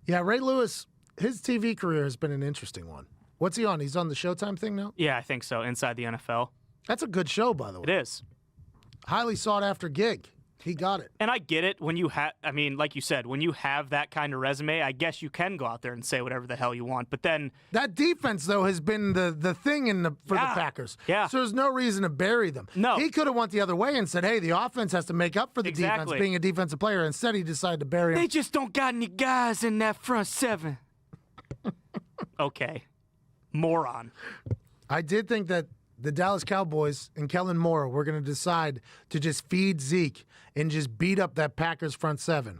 Speaker 1: Yeah, Ray Lewis, his TV career has been an interesting one. What's he on? He's on the Showtime thing now?
Speaker 2: Yeah, I think so. Inside the NFL.
Speaker 1: That's a good show, by the way.
Speaker 2: It is.
Speaker 1: Highly sought after gig. He got it.
Speaker 2: And I get it when you have, I mean, like you said, when you have that kind of resume, I guess you can go out there and say whatever the hell you want. But then
Speaker 1: that defense, though, has been the thing for the Packers.
Speaker 2: Yeah.
Speaker 1: So there's no reason to bury them.
Speaker 2: No.
Speaker 1: He could have went the other way and said, hey, the offense has to make up for the defense being a defensive player. Instead, he decided to bury him.
Speaker 2: They just don't got any guys in that front seven. Okay. Moron.
Speaker 1: I did think that the Dallas Cowboys and Kellen Moore were going to decide to just feed Zeke and just beat up that Packers front seven.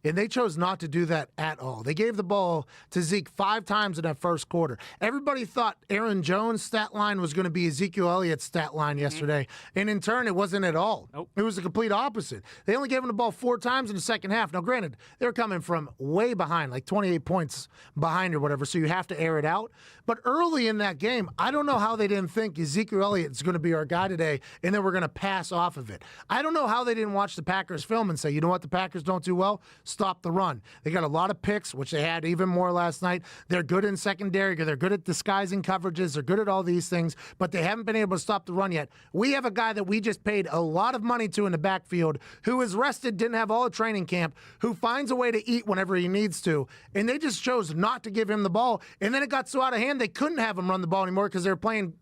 Speaker 1: And they chose not to do that at all. They gave the ball to Zeke 5 times in that first quarter. Everybody thought Aaron Jones' stat line was going to be Ezekiel Elliott's stat line yesterday. And in turn, it wasn't at all.
Speaker 2: Nope.
Speaker 1: It was the complete opposite. They only gave him the ball 4 times in the second half. Now, granted, they're coming from way behind, like 28 points behind or whatever, so you have to air it out. But early in that game, I don't know how they didn't think Ezekiel Elliott is going to be our guy today, and then we're going to pass off of it. I don't know how they didn't watch the Packers film and say, you know what the Packers don't do well? Stop the run. They got a lot of picks, which they had even more last night. They're good in secondary. They're good at disguising coverages. They're good at all these things, but they haven't been able to stop the run yet. We have a guy that we just paid a lot of money to in the backfield who is rested, didn't have all the training camp, who finds a way to eat whenever he needs to, and they just chose not to give him the ball. And then it got so out of hand they couldn't have him run the ball anymore because they were playing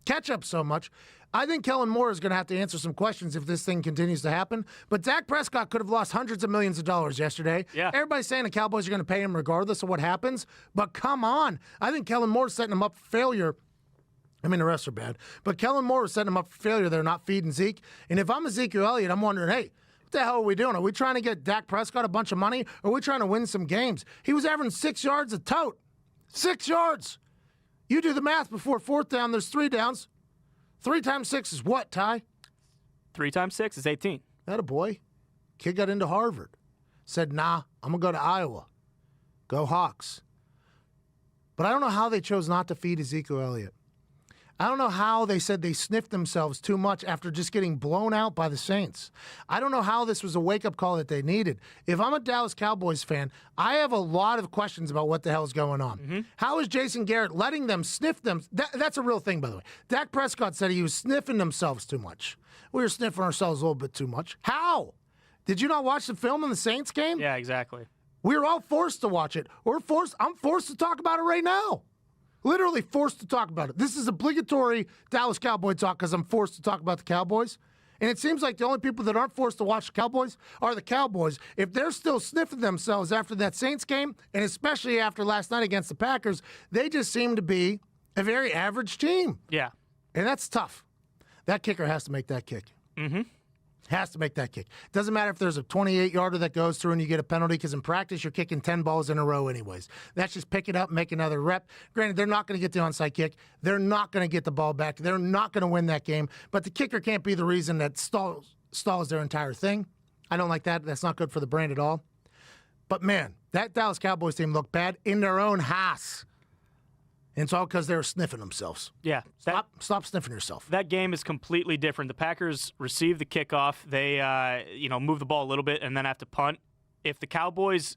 Speaker 1: catch-up so much. I think Kellen Moore is going to have to answer some questions if this thing continues to happen. But Dak Prescott could have lost hundreds of millions of dollars yesterday.
Speaker 2: Yeah.
Speaker 1: Everybody's saying the Cowboys are going to pay him regardless of what happens. But come on. I think Kellen Moore is setting him up for failure. I mean, the rest are bad. But Kellen Moore is setting him up for failure. They're not feeding Zeke. And if I'm Ezekiel Elliott, I'm wondering, hey, what the hell are we doing? Are we trying to get Dak Prescott a bunch of money? Or are we trying to win some games? He was averaging 6 yards a tote. 6 yards. You do the math before 4th down, there's 3 downs. 3 times 6 is what, Ty?
Speaker 2: 3 times 6 is 18.
Speaker 1: That a boy. Kid got into Harvard. Said, nah, I'm going to go to Iowa. Go Hawks. But I don't know how they chose not to feed Ezekiel Elliott. I don't know how they said they sniffed themselves too much after just getting blown out by the Saints. I don't know how this was a wake-up call that they needed. If I'm a Dallas Cowboys fan, I have a lot of questions about what the hell's going on. Mm-hmm. How is Jason Garrett letting them sniff them? That's a real thing, by the way. Dak Prescott said he was sniffing themselves too much. We were sniffing ourselves a little bit too much. How? Did you not watch the film in the Saints game?
Speaker 2: Yeah, exactly.
Speaker 1: We were all forced to watch it. I'm forced to talk about it right now. Literally forced to talk about it. This is obligatory Dallas Cowboy talk because I'm forced to talk about the Cowboys. And it seems like the only people that aren't forced to watch the Cowboys are the Cowboys. If they're still sniffing themselves after that Saints game, and especially after last night against the Packers, they just seem to be a very average team.
Speaker 2: Yeah.
Speaker 1: And that's tough. That kicker has to make that kick.
Speaker 2: Mm-hmm.
Speaker 1: Has to make that kick. Doesn't matter if there's a 28-yarder that goes through and you get a penalty because in practice you're kicking 10 balls in a row anyways. That's just pick it up, make another rep. Granted, they're not going to get the onside kick. They're not going to get the ball back. They're not going to win that game. But the kicker can't be the reason that stalls their entire thing. I don't like that. That's not good for the brand at all. But, man, that Dallas Cowboys team looked bad in their own house. And it's all because they were sniffing themselves.
Speaker 2: Yeah.
Speaker 1: Stop sniffing yourself.
Speaker 2: That game is completely different. The Packers receive the kickoff. They, move the ball a little bit and then have to punt. If the Cowboys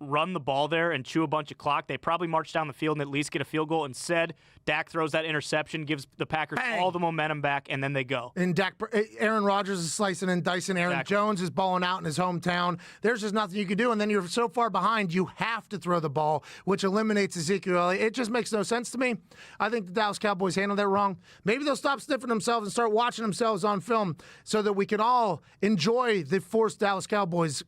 Speaker 2: run the ball there and chew a bunch of clock, they probably march down the field and at least get a field goal. Instead, Dak throws that interception, gives the Packers all the momentum back, and then they go.
Speaker 1: And Aaron Rodgers is slicing and dicing. Aaron Jones is balling out in his hometown. There's just nothing you can do. And then you're so far behind, you have to throw the ball, which eliminates Ezekiel Elliott. It just makes no sense to me. I think the Dallas Cowboys handled that wrong. Maybe they'll stop sniffing themselves and start watching themselves on film so that we can all enjoy the forced Dallas Cowboys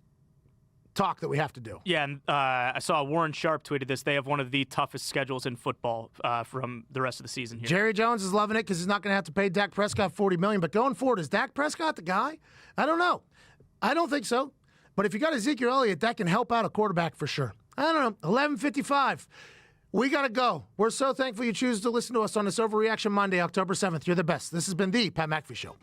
Speaker 1: talk that we have to do.
Speaker 2: Yeah, and I saw Warren Sharp tweeted this. They have one of the toughest schedules in football from the rest of the season here.
Speaker 1: Jerry Jones is loving it because he's not going to have to pay Dak Prescott $40 million. But going forward, is Dak Prescott the guy? I don't know. I don't think so. But if you got Ezekiel Elliott, that can help out a quarterback for sure. I don't know. 11:55. We got to go. We're so thankful you choose to listen to us on this Overreaction Monday, October 7th. You're the best. This has been the Pat McAfee Show.